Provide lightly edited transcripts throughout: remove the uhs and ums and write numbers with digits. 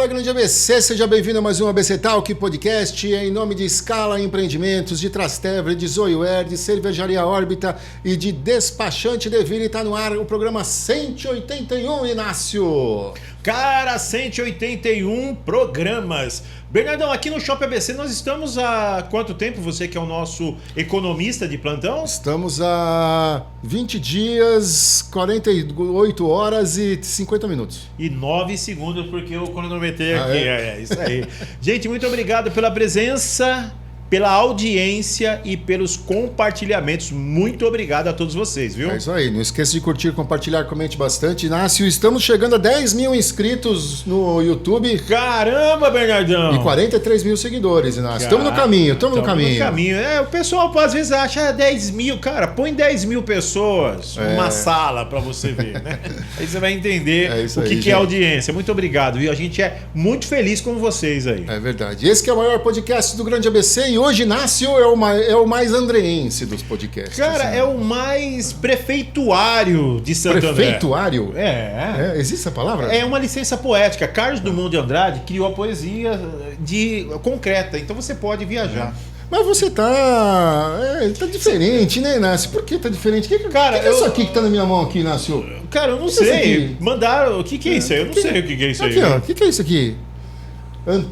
Fala, grande ABC, seja bem-vindo a mais um ABC Talk Podcast, em nome de Scala Empreendimentos, de Trastevere, de Zoiware, de Cervejaria Órbita e de Despachante Deville. Está no ar o programa 181, Inácio. Cara, 181 programas. Bernardão, aqui no Shopping ABC nós estamos há quanto tempo? Você que é o nosso economista de plantão? Estamos há 20 dias, 48 horas e 50 minutos. E 9 segundos, porque eu cronometrei aqui. É isso aí. Gente, muito obrigado pela presença, pela audiência e pelos compartilhamentos. Muito obrigado a todos vocês, viu? É isso aí. Não esqueça de curtir, compartilhar, comente bastante. Inácio, estamos chegando a 10 mil inscritos no YouTube. Caramba, Bernardão! E 43 mil seguidores, Inácio. Estamos no caminho, estamos no caminho. O pessoal às vezes acha 10 mil. Cara, põe 10 mil pessoas numa sala pra você ver, né? Aí você vai entender o que é audiência. Muito obrigado, viu? A gente é muito feliz com vocês aí. É verdade. Esse que é o maior podcast do Grande ABC e hoje Inácio é o mais andreense dos podcasts. Cara, é o mais prefeituário de Santo André. Prefeituário? Existe essa palavra? É uma licença poética. Carlos Drummond de Andrade criou a poesia concreta, então você pode viajar. Mas você tá diferente, né, Inácio? Por que tá diferente? Cara, que é isso aqui que tá na minha mão aqui, Inácio? Cara, eu não sei. Mandaram. O que é isso aí? Eu não sei o que é isso aí. Aqui, ó. O que é isso aqui?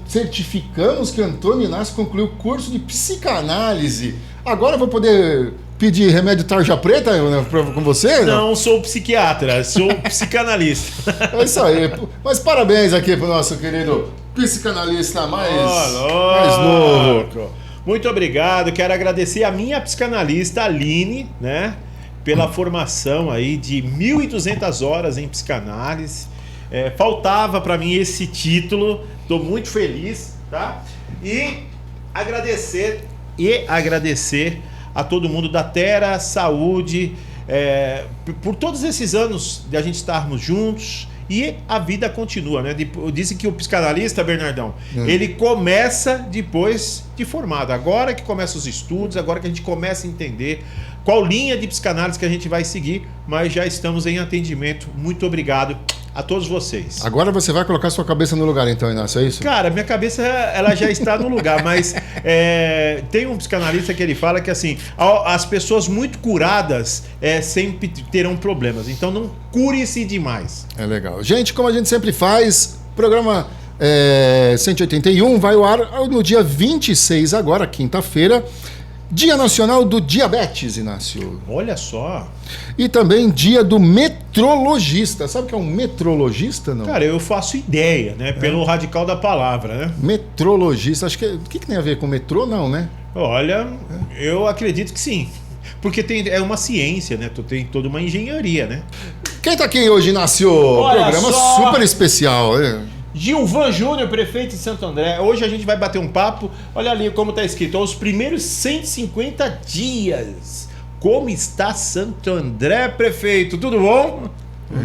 Certificamos que Antônio Inácio concluiu o curso de psicanálise. Agora eu vou poder pedir remédio tarja preta com você? Não sou psiquiatra, sou psicanalista. É isso aí. Mas parabéns aqui pro nosso querido psicanalista mais novo. Muito obrigado. Quero agradecer a minha psicanalista, Aline, né? Pela formação aí de 1.200 horas em psicanálise. Faltava para mim esse título. Estou muito feliz, tá? E agradecer a todo mundo da Terra Saúde por todos esses anos de a gente estarmos juntos e a vida continua, né? Dizem que o psicanalista, Bernardão, ele começa depois de formado. Agora que começam os estudos, agora que a gente começa a entender qual linha de psicanálise que a gente vai seguir, mas já estamos em atendimento. Muito obrigado a todos vocês. Agora você vai colocar sua cabeça no lugar, então, Inácio, é isso? Cara, minha cabeça ela já está no lugar, mas tem um psicanalista que ele fala que assim, as pessoas muito curadas sempre terão problemas, então não cure-se demais. É legal. Gente, como a gente sempre faz, programa 181 vai ao ar no dia 26 agora, quinta-feira, Dia Nacional do Diabetes, Inácio. Olha só. E também Dia do Metrologista. Sabe o que é um metrologista, não? Cara, eu faço ideia, né? Pelo radical da palavra, né? Metrologista. Acho que... O que tem a ver com metrô, não, né? Olha, eu acredito que sim. Porque é uma ciência, né? Tem toda uma engenharia, né? Quem tá aqui hoje, Inácio? Programa super especial, Gilvan Júnior, prefeito de Santo André. Hoje a gente vai bater um papo. Olha ali como está escrito: os primeiros 150 dias. Como está Santo André, prefeito? Tudo bom?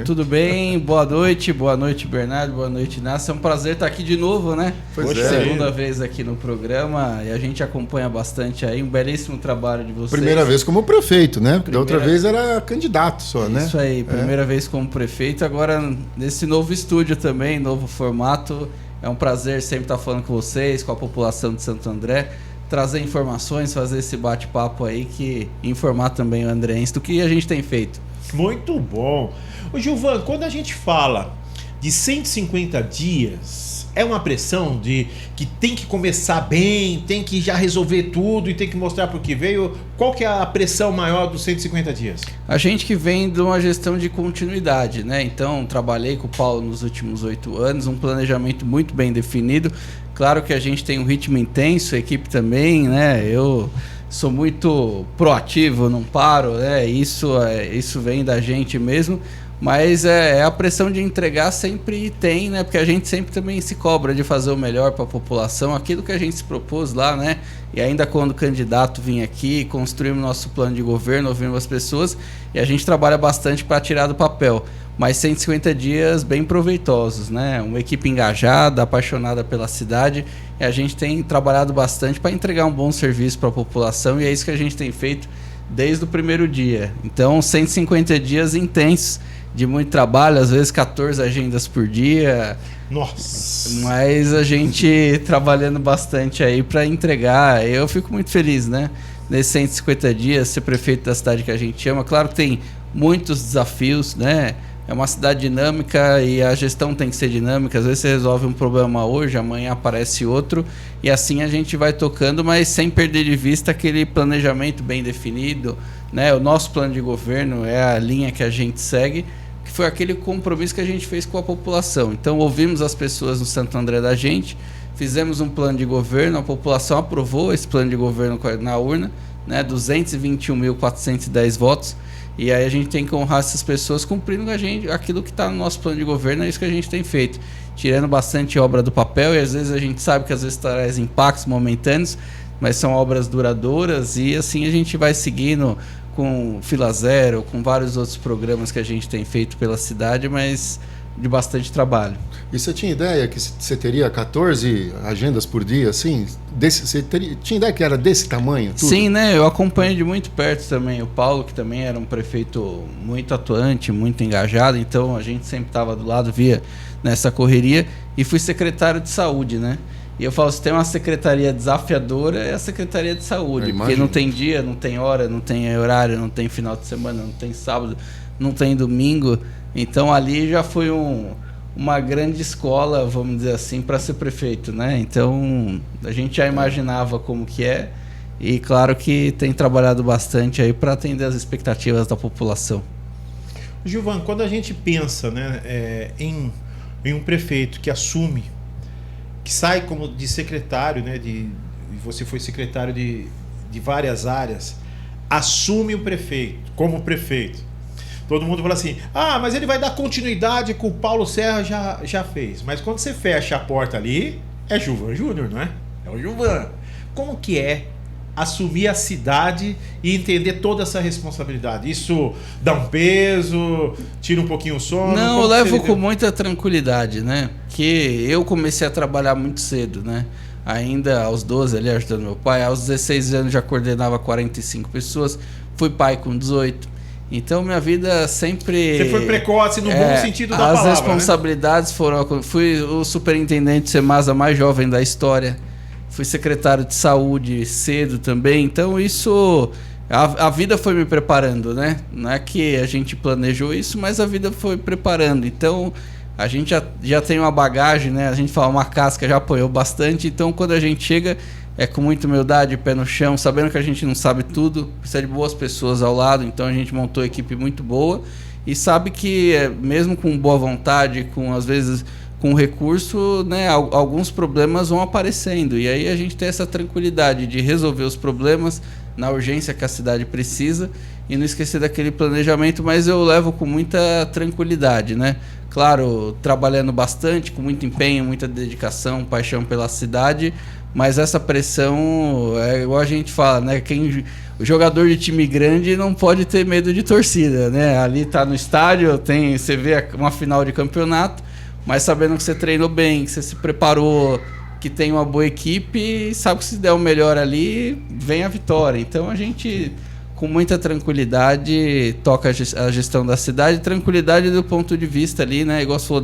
Tudo bem, boa noite Bernardo, boa noite Inácio. É um prazer estar aqui de novo, né? Segunda vez aqui no programa e a gente acompanha bastante aí, um belíssimo trabalho de vocês. Primeira vez como prefeito, né? Da outra vez era candidato só, né? Isso aí, primeira vez como prefeito, agora nesse novo estúdio também, novo formato. É um prazer sempre estar falando com vocês, com a população de Santo André, trazer informações, fazer esse bate-papo aí, que informar também o andreense do que a gente tem feito. Muito bom. Ô Gilvan, quando a gente fala de 150 dias, é uma pressão de que tem que começar bem, tem que já resolver tudo e tem que mostrar por que veio. Qual que é a pressão maior dos 150 dias? A gente que vem de uma gestão de continuidade, né? Então, trabalhei com o Paulo nos últimos 8 anos, um planejamento muito bem definido. Claro que a gente tem um ritmo intenso, a equipe também, né? Eu sou muito proativo, não paro, né? Isso vem da gente mesmo. Mas a pressão de entregar sempre tem, né? Porque a gente sempre também se cobra de fazer o melhor para a população, aquilo que a gente se propôs lá, né? E ainda quando o candidato vinha aqui, construímos nosso plano de governo, ouvimos as pessoas e a gente trabalha bastante para tirar do papel. Mas 150 dias bem proveitosos, né? Uma equipe engajada, apaixonada pela cidade e a gente tem trabalhado bastante para entregar um bom serviço para a população e é isso que a gente tem feito desde o primeiro dia. Então, 150 dias intensos de muito trabalho, às vezes 14 agendas por dia. Nossa! Mas a gente trabalhando bastante aí para entregar. Eu fico muito feliz, né? Nesses 150 dias, ser prefeito da cidade que a gente ama. Claro que tem muitos desafios, né? É uma cidade dinâmica e a gestão tem que ser dinâmica. Às vezes você resolve um problema hoje, amanhã aparece outro. E assim a gente vai tocando, mas sem perder de vista aquele planejamento bem definido, né? O nosso plano de governo é a linha que a gente segue, que foi aquele compromisso que a gente fez com a população. Então ouvimos as pessoas no Santo André da gente, fizemos um plano de governo, a população aprovou esse plano de governo na urna, né? 221.410 votos. E aí a gente tem que honrar essas pessoas cumprindo aquilo que está no nosso plano de governo, é isso que a gente tem feito. Tirando bastante obra do papel, e às vezes a gente sabe que às vezes traz impactos momentâneos, mas são obras duradouras, e assim a gente vai seguindo com Fila Zero, com vários outros programas que a gente tem feito pela cidade, mas de bastante trabalho. E você tinha ideia que você teria 14 agendas por dia, assim? Tinha ideia que era desse tamanho? Tudo? Sim, né? Eu acompanho de muito perto também o Paulo, que também era um prefeito muito atuante, muito engajado, então a gente sempre estava do lado, via nessa correria, e fui secretário de saúde, né? E eu falo, se tem uma secretaria desafiadora, é a Secretaria de Saúde, porque não tem dia, não tem hora, não tem horário, não tem final de semana, não tem sábado, não tem domingo. Então ali já foi uma grande escola, vamos dizer assim, para ser prefeito, né? Então a gente já imaginava como que é, e claro que tem trabalhado bastante aí para atender as expectativas da população. Gilvan, quando a gente pensa, né, em um prefeito que assume, que sai como de secretário, né, você foi secretário de várias áreas, assume o prefeito, como prefeito. Todo mundo fala assim, mas ele vai dar continuidade com o Paulo Serra já fez. Mas quando você fecha a porta ali, é Gilvan Júnior, não é? É o Gilvan. Como que é assumir a cidade e entender toda essa responsabilidade? Isso dá um peso, tira um pouquinho o sono? Não, eu levo com muita tranquilidade, né? Que eu comecei a trabalhar muito cedo, né? Ainda aos 12 ali ajudando meu pai, aos 16 anos já coordenava 45 pessoas, fui pai com 18. Então minha vida sempre... Você foi precoce no bom sentido da palavra, as responsabilidades, né? Fui o superintendente Semasa mais jovem da história, fui secretário de saúde cedo também, então isso... A vida foi me preparando, né? Não é que a gente planejou isso, mas a vida foi preparando. Então a gente já tem uma bagagem, né? A gente fala, uma casca, já apoiou bastante, então quando a gente chega... É com muita humildade, pé no chão, sabendo que a gente não sabe tudo, precisa de boas pessoas ao lado, então a gente montou uma equipe muito boa e sabe que mesmo com boa vontade, às vezes com recurso, né, alguns problemas vão aparecendo, e aí a gente tem essa tranquilidade de resolver os problemas na urgência que a cidade precisa e não esquecer daquele planejamento, mas eu levo com muita tranquilidade, né? Claro, trabalhando bastante, com muito empenho, muita dedicação, paixão pela cidade, mas essa pressão, igual a gente fala, né? O jogador de time grande não pode ter medo de torcida, né? Ali tá no estádio, você vê uma final de campeonato, mas sabendo que você treinou bem, que você se preparou, que tem uma boa equipe, sabe que se der o melhor ali, vem a vitória. Então a gente, com muita tranquilidade, toca a gestão da cidade, tranquilidade do ponto de vista ali, né? Igual você falou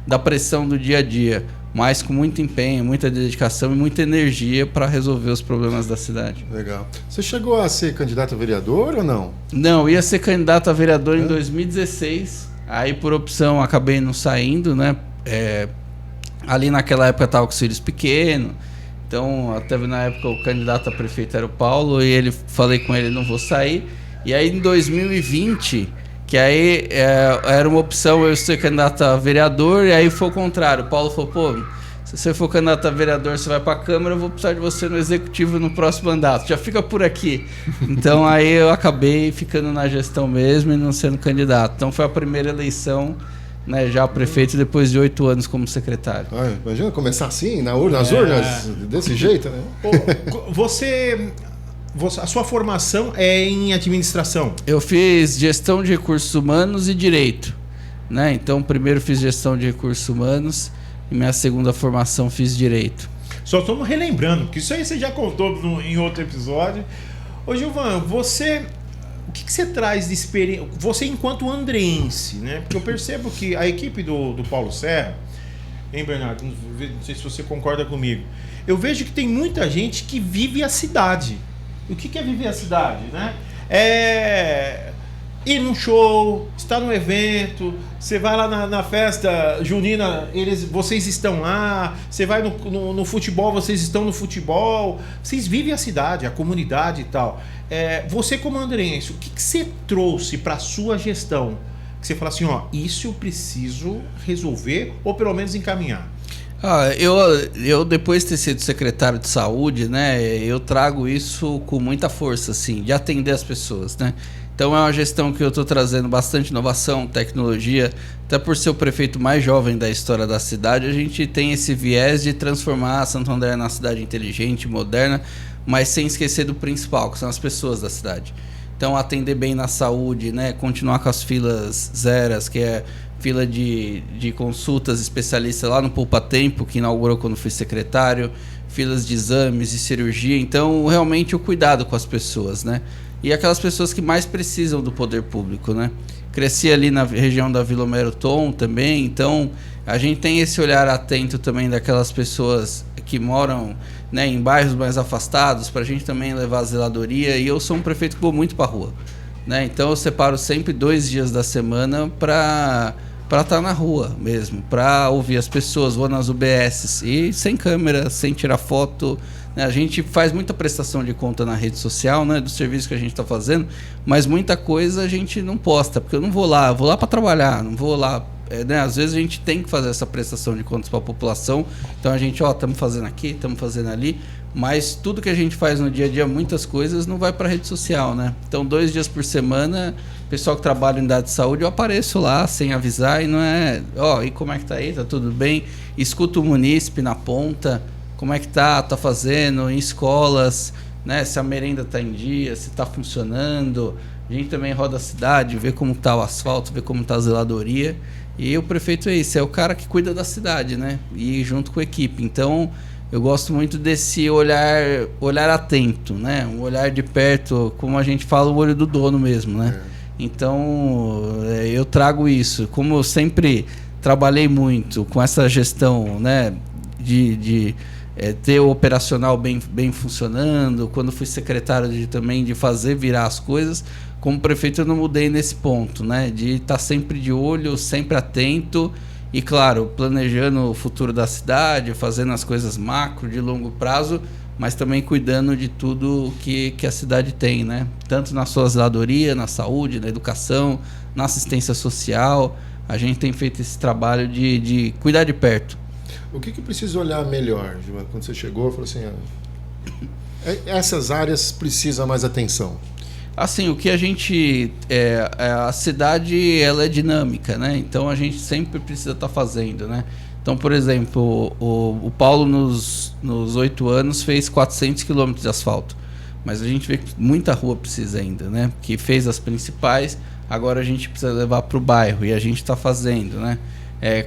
da pressão do dia a dia, mas com muito empenho, muita dedicação e muita energia para resolver os problemas da cidade. Legal. Você chegou a ser candidato a vereador ou não? Não, ia ser candidato a vereador em 2016, aí por opção acabei não saindo, né? Ali naquela época estava com os filhos pequenos, então até na época o candidato a prefeito era o Paulo, e falei com ele, não vou sair. E aí em 2020... que aí era uma opção eu ser candidato a vereador, e aí foi o contrário. O Paulo falou, pô, se você for candidato a vereador, você vai para a Câmara, eu vou precisar de você no Executivo no próximo mandato, já fica por aqui. Então aí eu acabei ficando na gestão mesmo e não sendo candidato. Então foi a primeira eleição, né, já prefeito, depois de 8 anos como secretário. Imagina começar assim, nas urnas, desse jeito, né? A sua formação é em administração? Eu fiz gestão de recursos humanos e direito, né? Então, primeiro fiz gestão de recursos humanos e minha segunda formação fiz direito. Só estamos relembrando, porque isso aí você já contou em outro episódio. Ô Gilvan, você o que você traz de experiência, você enquanto andreense, né? Porque eu percebo que a equipe do Paulo Serra, hein, Bernardo? Não sei se você concorda comigo. Eu vejo que tem muita gente que vive a cidade. O que é viver a cidade, né? É ir num show, estar num evento, você vai lá na festa junina, vocês estão lá, você vai no futebol, vocês estão no futebol, vocês vivem a cidade, a comunidade e tal. Você como andreense, o que você trouxe para a sua gestão? Que você fala assim, ó, isso eu preciso resolver ou pelo menos encaminhar. Eu depois de ter sido secretário de saúde, né, eu trago isso com muita força, assim, de atender as pessoas, né? Então é uma gestão que eu estou trazendo bastante inovação, tecnologia, até por ser o prefeito mais jovem da história da cidade, a gente tem esse viés de transformar Santo André na cidade inteligente, moderna, mas sem esquecer do principal, que são as pessoas da cidade. Então atender bem na saúde, né, continuar com as filas zeras, que é fila de consultas especialistas lá no Poupa Tempo, que inaugurou quando fui secretário, filas de exames e cirurgia, então realmente o cuidado com as pessoas, né? E aquelas pessoas que mais precisam do poder público, né? Cresci ali na região da Vila Homero Tom também, então a gente tem esse olhar atento também daquelas pessoas que moram, né, em bairros mais afastados, para a gente também levar a zeladoria, e eu sou um prefeito que vou muito para a rua, né? Então eu separo sempre 2 dias da semana para estar na rua mesmo, para ouvir as pessoas, vou nas UBSs e sem câmera, sem tirar foto. A gente faz muita prestação de conta na rede social, né, do serviço que a gente está fazendo, mas muita coisa a gente não posta, porque eu não vou lá, vou lá para trabalhar, não vou lá, né, às vezes a gente tem que fazer essa prestação de contas para a população, então a gente, estamos fazendo aqui, estamos fazendo ali, mas tudo que a gente faz no dia a dia, muitas coisas, não vai para a rede social, né? Então 2 dias por semana, pessoal que trabalha em unidade de saúde, eu apareço lá sem avisar e não é, e como é que tá aí, tá tudo bem? Escuto o munícipe na ponta, como é que tá fazendo em escolas, né? Se a merenda tá em dia, se tá funcionando. A gente também roda a cidade, vê como tá o asfalto, vê como tá a zeladoria. E o prefeito é isso, é o cara que cuida da cidade, né? E junto com a equipe. Então, eu gosto muito desse olhar atento, né? Um olhar de perto, como a gente fala, o olho do dono mesmo, né? Então, eu trago isso. Como eu sempre trabalhei muito com essa gestão, né? De ter o operacional bem funcionando, quando fui secretário também de fazer virar as coisas, como prefeito eu não mudei nesse ponto, né? De estar sempre de olho, sempre atento e, claro, planejando o futuro da cidade, fazendo as coisas macro, de longo prazo, mas também cuidando de tudo que a cidade tem, né? Tanto na sua zeladoria, na saúde, na educação, na assistência social. A gente tem feito esse trabalho de cuidar de perto. O que precisa olhar melhor, Gilmar? Quando você chegou, falou assim, essas áreas precisam mais atenção. Assim, o que a gente... a cidade, ela é dinâmica, né? Então, a gente sempre precisa estar fazendo, né? Então, por exemplo, o Paulo, nos 8 anos, fez 400 quilômetros de asfalto. Mas a gente vê que muita rua precisa ainda, né? Que fez as principais, agora a gente precisa levar para o bairro. E a gente está fazendo, né?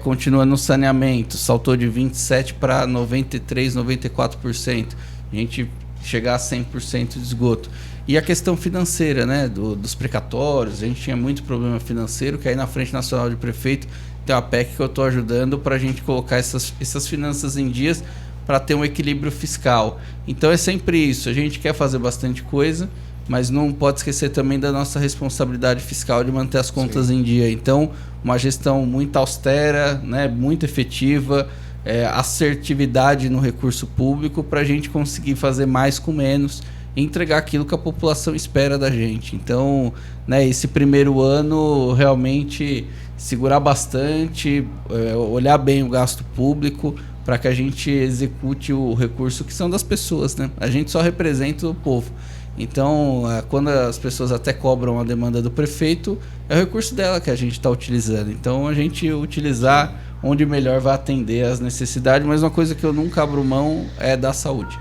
Continua no saneamento, saltou de 27% para 93%, 94%. A gente chegar a 100% de esgoto. E a questão financeira, né, dos precatórios, a gente tinha muito problema financeiro, que aí na Frente Nacional de Prefeito tem uma PEC que eu estou ajudando para a gente colocar essas finanças em dias para ter um equilíbrio fiscal. Então é sempre isso, a gente quer fazer bastante coisa, mas não pode esquecer também da nossa responsabilidade fiscal de manter as contas em dia. Então, uma gestão muito austera, né, muito efetiva, assertividade no recurso público para a gente conseguir fazer mais com menos e entregar aquilo que a população espera da gente. Então, né, esse primeiro ano, realmente segurar bastante, olhar bem o gasto público para que a gente execute o recurso que são das pessoas, né? A gente só representa o povo. Então, quando as pessoas até cobram a demanda do prefeito, é o recurso dela que a gente está utilizando. Então, a gente utilizar onde melhor vai atender as necessidades, mas uma coisa que eu nunca abro mão é da saúde.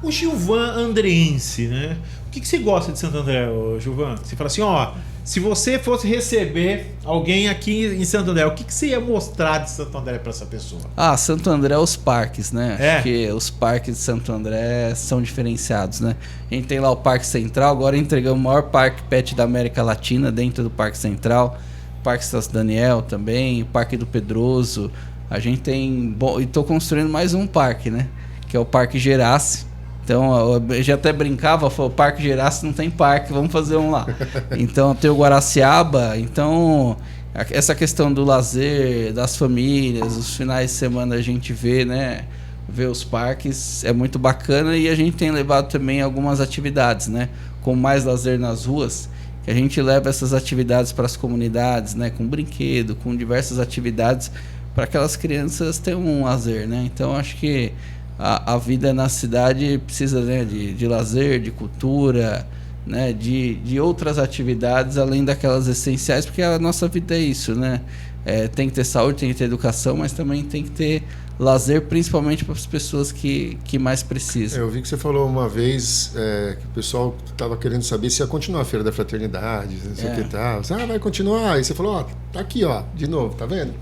O Gilvan andreense, né? O que você gosta de Santo André, Gilvan? Você fala assim, ó, se você fosse receber alguém aqui em Santo André, o que você ia mostrar de Santo André para essa pessoa? Santo André, os parques, né? É. Acho que os parques de Santo André são diferenciados, né? A gente tem lá o Parque Central, agora entregamos o maior parque pet da América Latina dentro do Parque Central. Parque São Daniel também, o Parque do Pedroso. A gente tem... Bom, e tô construindo mais um parque, né? Que é o Parque Gerace. Então, eu já até brincava, falou, o Parque Gerace não tem parque, vamos fazer um lá. Então, tem o Guaraciaba. Então, essa questão do lazer, das famílias, os finais de semana a gente vê, né? Ver os parques é muito bacana e a gente tem levado também algumas atividades, né? Com mais lazer nas ruas, que a gente leva essas atividades para as comunidades, né? Com brinquedo, com diversas atividades para aquelas crianças terem um lazer, né? Então, acho que a vida na cidade precisa, né, de lazer, de cultura, né, de outras atividades além daquelas essenciais, porque a nossa vida é isso, né? Tem que ter saúde, tem que ter educação, mas também tem que ter lazer, principalmente para as pessoas que mais precisam. Eu vi que você falou uma vez que o pessoal estava querendo saber se ia continuar a Feira da Fraternidade, não sei o que tal. Vai continuar. E você falou, tá aqui, de novo, tá vendo?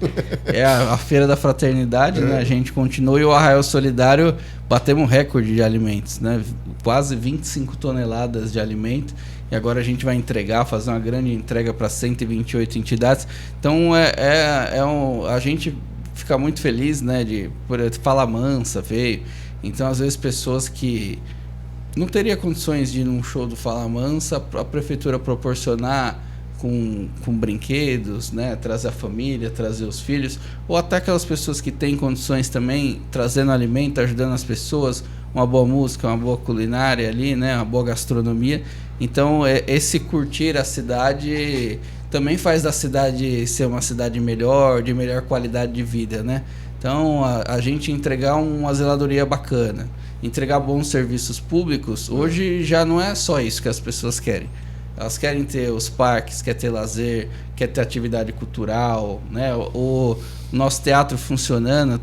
A Feira da Fraternidade, né? A gente continua e o Arraial Solidário batemos um recorde de alimentos, né? Quase 25 toneladas de alimento. E agora a gente vai fazer uma grande entrega para 128 entidades. Então, a gente fica muito feliz, né, por Fala Mansa veio. Então, às vezes, pessoas que não teriam condições de ir num show do Fala Mansa, a prefeitura proporcionar com brinquedos, né, trazer a família, trazer os filhos, ou até aquelas pessoas que têm condições também, trazendo alimento, ajudando as pessoas, uma boa música, uma boa culinária ali, né, uma boa gastronomia. Então, esse curtir a cidade também faz da cidade ser uma cidade melhor, de melhor qualidade de vida, né? Então, a gente entregar uma zeladoria bacana, entregar bons serviços públicos, hoje já não é só isso que as pessoas querem. Elas querem ter os parques, quer ter lazer, quer ter atividade cultural, né? O nosso teatro funcionando,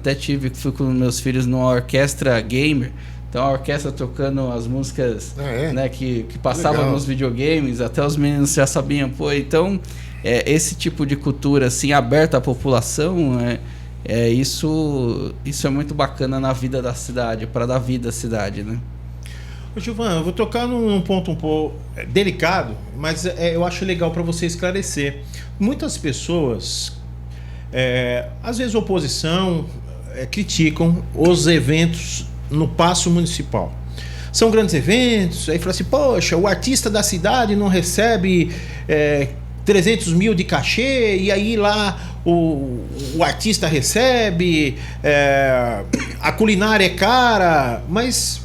fui com meus filhos numa orquestra gamer. Então a orquestra tocando as músicas né, que passavam nos videogames, até os meninos já sabiam. Então, esse tipo de cultura assim, aberta à população, isso é muito bacana na vida da cidade, para dar vida à cidade, né? Ô, Gilvan, eu vou tocar num ponto um pouco delicado, mas eu acho legal para você esclarecer. Muitas pessoas, às vezes oposição, criticam os eventos no Paço Municipal. São grandes eventos, aí fala assim, poxa, o artista da cidade não recebe 300 mil de cachê, e aí lá o artista recebe, a culinária é cara, mas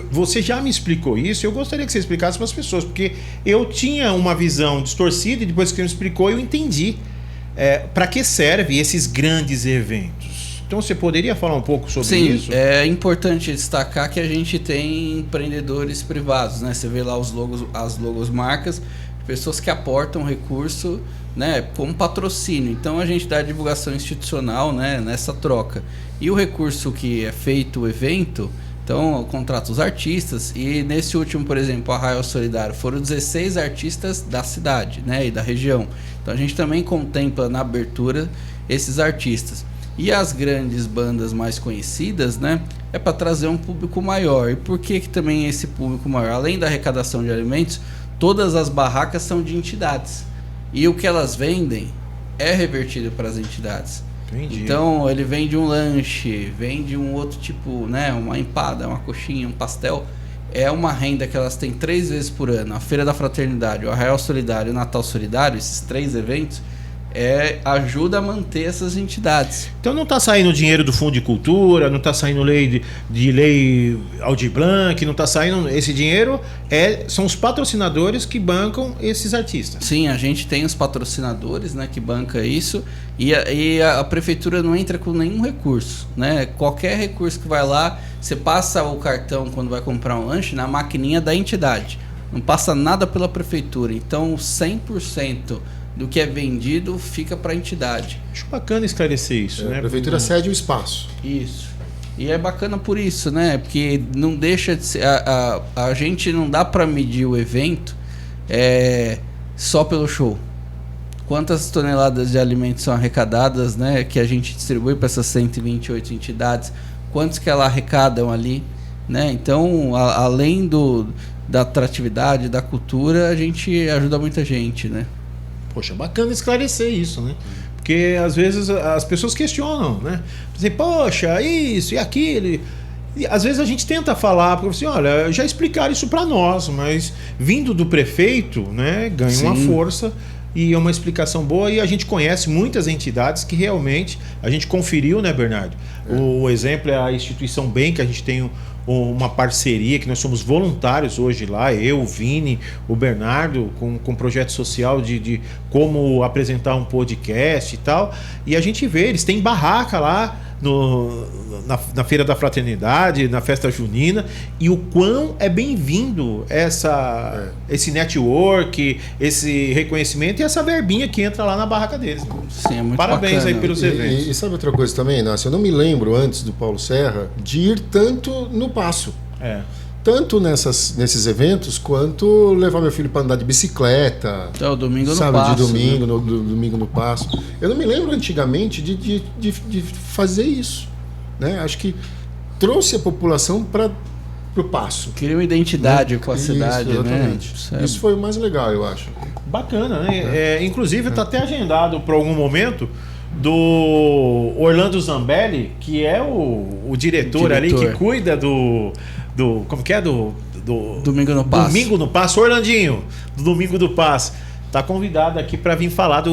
você já me explicou isso, eu gostaria que você explicasse para as pessoas, porque eu tinha uma visão distorcida e depois que você me explicou eu entendi para que servem esses grandes eventos. Então você poderia falar um pouco sobre isso? Sim, é importante destacar que a gente tem empreendedores privados, né? Você vê lá as logos-marcas, pessoas que aportam recurso, né, como patrocínio. Então a gente dá divulgação institucional, né, nessa troca. E o recurso que é feito o evento, então contrata os artistas, e nesse último, por exemplo, Arraial Solidário, foram 16 artistas da cidade, né, e da região. Então a gente também contempla na abertura esses artistas. E as grandes bandas mais conhecidas, né, é para trazer um público maior. E por que também esse público maior? Além da arrecadação de alimentos, todas as barracas são de entidades. E o que elas vendem é revertido para as entidades. Entendi. Então, ele vende um lanche, vende um outro tipo, né, uma empada, uma coxinha, um pastel. É uma renda que elas têm 3 vezes por ano. A Feira da Fraternidade, o Arraial Solidário e o Natal Solidário, esses 3 eventos, ajuda a manter essas entidades. Então não está saindo dinheiro do Fundo de Cultura, não está saindo lei de lei Aldir Blanc, não está saindo esse dinheiro, são os patrocinadores que bancam esses artistas. Sim, a gente tem os patrocinadores, né, que banca isso, e a prefeitura não entra com nenhum recurso, né? Qualquer recurso que vai lá, você passa o cartão quando vai comprar um lanche na maquininha da entidade, não passa nada pela prefeitura. Então 100% do que é vendido fica para a entidade. Acho bacana esclarecer isso, né? A prefeitura cede o espaço. Isso. E é bacana por isso, né? Porque não deixa de ser... A gente não dá para medir o evento só pelo show. Quantas toneladas de alimentos são arrecadadas, né? Que a gente distribui para essas 128 entidades. Quantos que elas arrecadam ali, né? Então, além da atratividade, da cultura, a gente ajuda muita gente, né? Poxa, bacana esclarecer isso, né? Porque às vezes as pessoas questionam, né? Dizem, poxa, isso e aquilo. E às vezes a gente tenta falar, porque assim, olha, já explicaram isso para nós, mas vindo do prefeito, né, ganha uma força e é uma explicação boa. E a gente conhece muitas entidades que realmente a gente conferiu, né, Bernardo? O exemplo é a instituição BEM, que a gente tem uma parceria, que nós somos voluntários hoje lá, eu, o Vini, o Bernardo, com projeto social de como apresentar um podcast e tal. E a gente vê, eles têm barraca lá na Feira da Fraternidade, na festa junina, e o quão é bem-vindo esse network, esse reconhecimento e essa verbinha que entra lá na barraca deles. Sim, é muito Parabéns bacana. aí pelos eventos. E sabe outra coisa também, Inácio? Eu não me lembro antes do Paulo Serra de ir tanto no Passo. Tanto nesses eventos, quanto levar meu filho para andar de bicicleta. Então, domingo sabe, no Passo. De domingo, né? domingo no Passo. Eu não me lembro antigamente de fazer isso. Né? Acho que trouxe a população para o Passo. Cria uma identidade com a cidade, exatamente. né? Isso foi o mais legal, eu acho. Bacana, né? Inclusive, está até agendado para algum momento do Orlando Zambelli, que é o diretor ali que cuida do como que é? Do Domingo no Passo. Domingo no Passo. Orlandinho, do Domingo do Passo. Tá convidado aqui para vir falar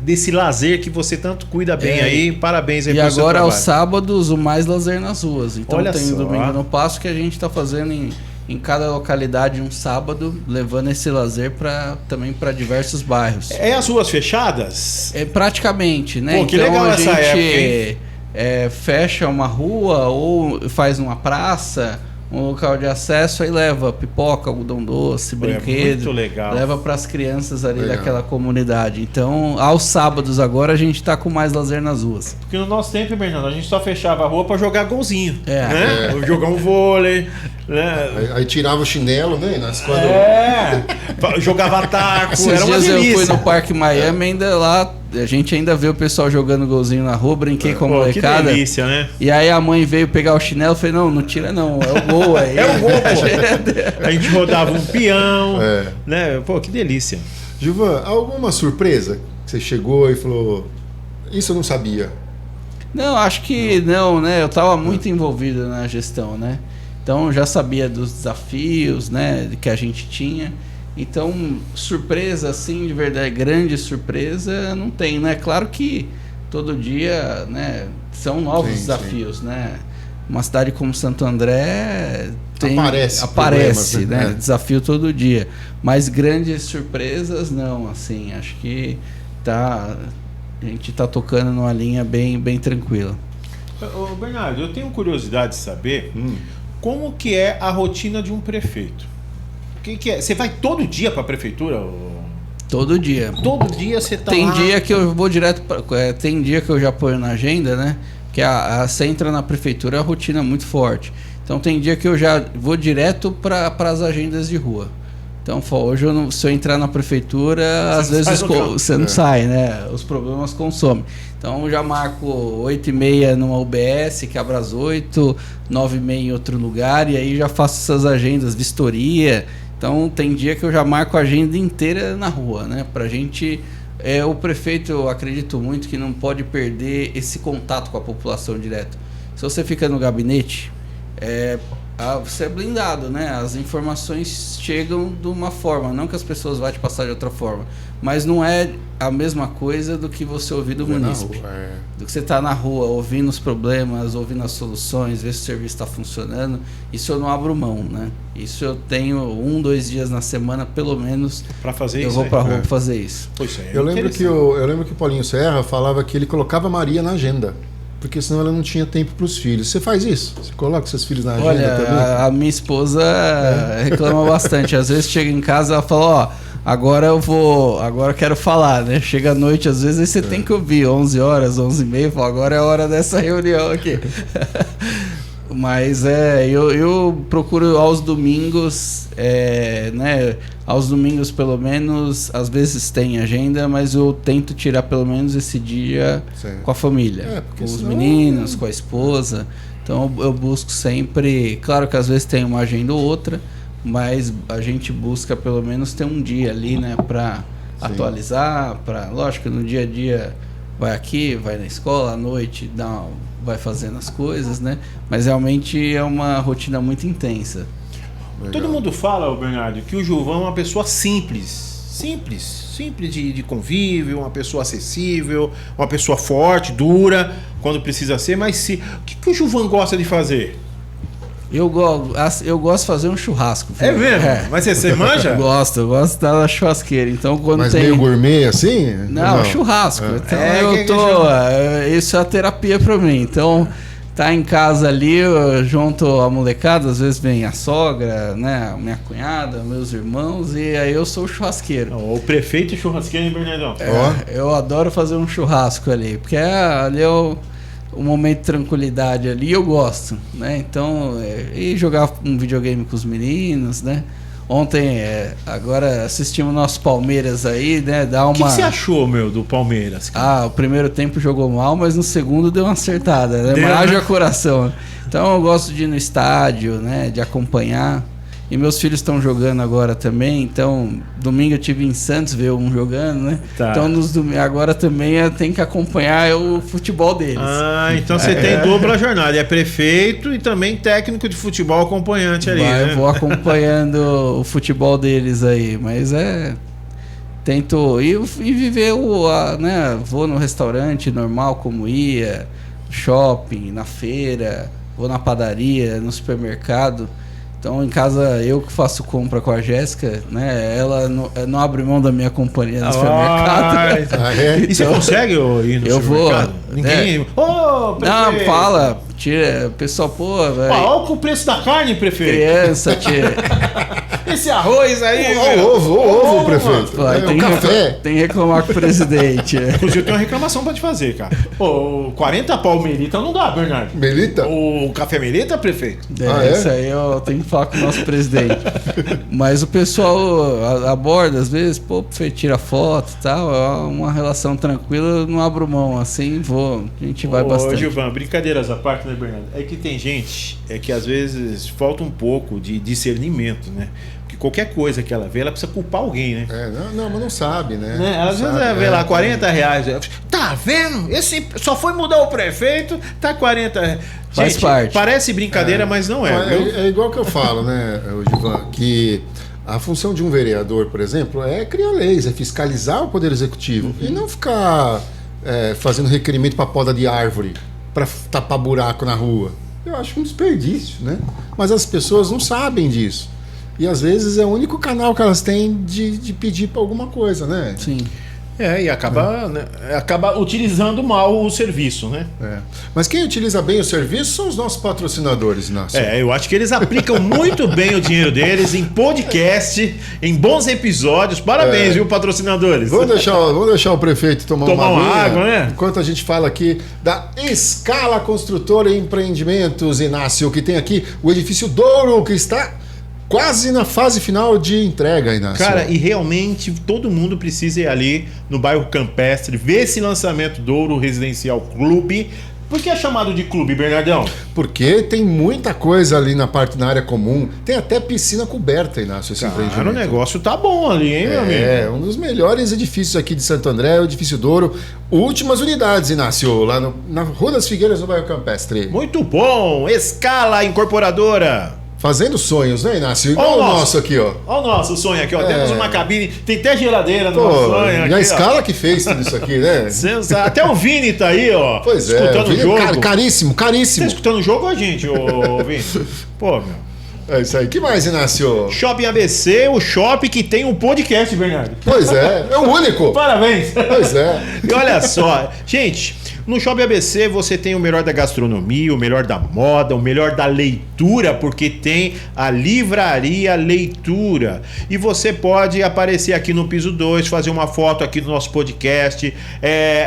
desse lazer que você tanto cuida bem aí. Parabéns aí pelo seu trabalho. E agora, aos sábados, o Mais Lazer nas Ruas. Então tem o Domingo no Passo que a gente está fazendo em cada localidade um sábado, levando esse lazer também para diversos bairros. É as ruas fechadas? Praticamente, né? Pô, que então legal a essa gente fecha uma rua ou faz numa praça, um local de acesso, aí leva pipoca, algodão doce, brinquedo, muito legal. Leva para as crianças ali daquela comunidade. Então, aos sábados agora a gente tá com Mais Lazer nas ruas. Porque no nosso tempo, Bernardo, a gente só fechava a rua para jogar golzinho, né? Jogar um vôlei, né? Aí tirava o chinelo, né? Jogava taco, Esses era uma dias delícia. eu fui no Parque Miami, ainda lá, a gente ainda vê o pessoal jogando golzinho na rua, brinquei com a molecada. Que delícia, né? E aí a mãe veio pegar o chinelo e falei, não tira não, é o gol aí. É o gol, pô. A gente rodava um peão, né? Pô, que delícia. Gilvan, alguma surpresa que você chegou e falou, isso eu não sabia? Não, acho que não, né? Eu estava muito envolvido na gestão, né? Então já sabia dos desafios, né, que a gente tinha. Então, surpresa assim, de verdade, grande surpresa, não tem, né? Claro que todo dia, né, são novos desafios, né? Uma cidade como Santo André aparece, né? Desafio todo dia. Mas grandes surpresas, não, assim, acho que a gente tá tocando numa linha bem tranquila. Ô, Bernardo, eu tenho curiosidade de saber como que é a rotina de um prefeito. Que é? Você vai todo dia para a prefeitura? Todo dia. Todo dia você tá Tem lá? dia que eu vou direto tem dia que eu já ponho na agenda, né? Que você entra na prefeitura, a rotina é muito forte. Então tem dia que eu já vou direto para as agendas de rua. Então, hoje se eu entrar na prefeitura, às vezes você não sai, né? Os problemas consomem. Então, eu já marco 8h30 numa UBS, que abre às 8h, 9h30 em outro lugar, e aí já faço essas agendas, vistoria. Então, tem dia que eu já marco a agenda inteira na rua, né? Pra gente... o prefeito, eu acredito muito que não pode perder esse contato com a população direto. Se você fica no gabinete... você é blindado, né? As informações chegam de uma forma, não que as pessoas vão te passar de outra forma, mas não é a mesma coisa do que você ouvir do munícipe. Do que você tá na rua ouvindo os problemas, ouvindo as soluções, ver se o serviço está funcionando. Isso eu não abro mão, né? Isso eu tenho 1-2 dias na semana, pelo menos, para fazer eu isso. vou para rua fazer isso. Pois eu lembro que o Paulinho Serra falava que ele colocava a Maria na agenda, porque senão ela não tinha tempo para os filhos. Você faz isso? Você coloca seus filhos na agenda também? A minha esposa reclama bastante. Às vezes chega em casa e ela fala, Agora eu quero falar, né? Chega à noite, às vezes, aí você tem que ouvir 11 horas, 11h30, fala, agora é a hora dessa reunião aqui. Mas eu procuro aos domingos, né? Aos domingos, pelo menos, às vezes tem agenda, mas eu tento tirar pelo menos esse dia com a família, com os meninos, com a esposa. Então eu busco sempre, claro que às vezes tem uma agenda ou outra, mas a gente busca pelo menos ter um dia ali, né, para atualizar, lógico, no dia a dia vai aqui, vai na escola, à noite vai fazendo as coisas, né? Mas realmente é uma rotina muito intensa. Legal. Todo mundo fala, Bernardo, que o Gilvan é uma pessoa simples de convívio, uma pessoa acessível, uma pessoa forte, dura, quando precisa ser, mas o que o Gilvan gosta de fazer? Eu gosto de fazer um churrasco. É mesmo? Mas você manja? Eu gosto de estar na churrasqueira. Então, quando mas meio gourmet assim? Não, churrasco. Então isso é a terapia pra mim. Então, tá em casa ali, eu junto a molecada, às vezes vem a sogra, né, minha cunhada, meus irmãos, e aí eu sou o churrasqueiro. O prefeito churrasqueiro, hein, Bernardão? Eu adoro fazer um churrasco ali, porque ali é o momento de tranquilidade ali, eu gosto, né? Então, e jogar um videogame com os meninos, né? Ontem, agora assistimos o nosso Palmeiras aí, né? O que você achou, do Palmeiras? Cara? O primeiro tempo jogou mal, mas no segundo deu uma acertada, né? Haja coração. Então eu gosto de ir no estádio, né? De acompanhar. E meus filhos estão jogando agora também, então domingo eu tive em Santos ver um jogando, né? Tá. Então agora também tem que acompanhar o futebol deles. Então você tem dupla jornada, é prefeito e também técnico de futebol acompanhante ali, né? Eu vou acompanhando o futebol deles aí, mas tento ir e viver né? Vou no restaurante normal como ia, shopping, na feira, vou na padaria, no supermercado. Então, em casa, eu que faço compra com a Jéssica, né? Ela não abre mão da minha companhia no supermercado. E você consegue ir no supermercado? Ninguém... Não, fala. Tira, pessoal, olha o preço da carne, prefeito. Criança, tira. Esse arroz aí. O ovo, prefeito. Tem café. Tem que reclamar com o presidente. Inclusive, eu tenho uma reclamação pra te fazer, cara. 40 pau Melita não dá, Bernardo. Melita? O café Melita, prefeito? Isso aí eu tenho que falar com o nosso presidente. Mas o pessoal aborda, às vezes, prefeito, tira foto e tal. É uma relação tranquila, eu não abro mão. Assim, a gente vai bastante. Gilvan, brincadeiras à parte, né, Bernardo? É que tem gente que às vezes falta um pouco de discernimento, né? Porque qualquer coisa que ela vê, ela precisa culpar alguém, né? Mas não sabe, né? Às vezes ela vê lá R$40. Tá vendo? Esse só foi mudar o prefeito, tá 40 reais. Faz parte. Parece brincadeira, mas não é. É igual que eu falo, né, Gilvan, que a função de um vereador, por exemplo, é criar leis, é fiscalizar o Poder Executivo e não ficar fazendo requerimento para poda de árvore, para tapar buraco na rua. Eu acho um desperdício, né? Mas as pessoas não sabem disso. E às vezes é o único canal que elas têm de pedir para alguma coisa, né? Sim. E acaba utilizando mal o serviço, né? Mas quem utiliza bem o serviço são os nossos patrocinadores, Inácio. Eu acho que eles aplicam muito bem o dinheiro deles em podcast, em bons episódios. Parabéns, viu, patrocinadores? Vamos deixar o prefeito tomar uma água, né? Enquanto a gente fala aqui da Escala Construtora e Empreendimentos, Inácio, que tem aqui o edifício Douro, que está quase na fase final de entrega, Inácio. Cara, e realmente todo mundo precisa ir ali no bairro Campestre, ver esse lançamento Douro Residencial Clube. Por que é chamado de clube, Bernardão? Porque tem muita coisa ali na área comum. Tem até piscina coberta, Inácio, esse empreendimento. O negócio tá bom ali, hein, meu amigo? É, um dos melhores edifícios aqui de Santo André, o edifício Douro. Últimas unidades, Inácio, lá na Rua das Figueiras, no bairro Campestre. Muito bom! Escala Incorporadora. Fazendo sonhos, né, Inácio? Igual o nosso aqui, ó. Olha o nosso sonho aqui, ó. Temos uma cabine, tem até geladeira no nosso sonho aqui. E a Escala que fez tudo isso aqui, né? Até o Vini tá aí, ó. Pois escutando o jogo. Caríssimo. Tá escutando o jogo, gente, ô Vini? Pô, meu. É isso aí. Que mais, Inácio? Shopping ABC, o shopping que tem um podcast, Bernardo. Pois é o único. Parabéns. Pois é. E olha só, gente, No Shopping ABC você tem o melhor da gastronomia, o melhor da moda, o melhor da leitura, porque tem a livraria Leitura. E você pode aparecer aqui no piso 2, fazer uma foto aqui do nosso podcast.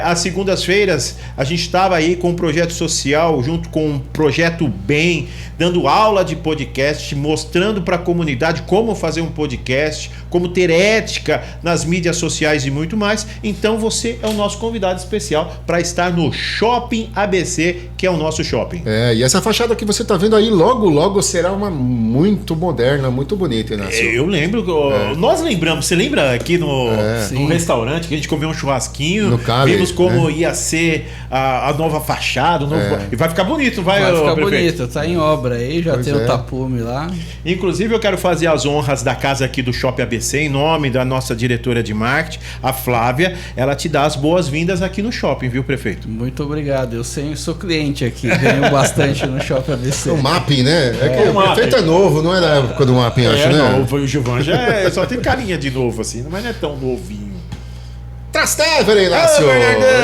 Às segundas-feiras a gente estava aí com um projeto social junto com o Projeto Bem, dando aula de podcast, mostrando para a comunidade como fazer um podcast, como ter ética nas mídias sociais e muito mais. Então você é o nosso convidado especial para estar no Shopping ABC, que é o nosso shopping. E essa fachada que você está vendo aí, logo será uma muito moderna, muito bonita, Inácio. Eu lembro, nós lembramos, você lembra aqui no restaurante que a gente comeu um churrasquinho, no Cali, vimos como ia ser a nova fachada, e vai ficar bonito, vai ficar prefeito? bonito, tá em obra aí, já tem o tapume lá. Inclusive eu quero fazer as honras da casa aqui do Shopping ABC, em nome da nossa diretora de marketing, a Flávia. Ela te dá as boas-vindas aqui no shopping, viu, prefeito? Muito obrigado, eu sou cliente aqui, ganho bastante no Shopping ABC. O mapping, né? Que o prefeito é novo, não é da época do mapping, acho, né? Não, o Gilvan já só tem carinha de novo assim, mas não é tão novinho. Trastevere, Inácio!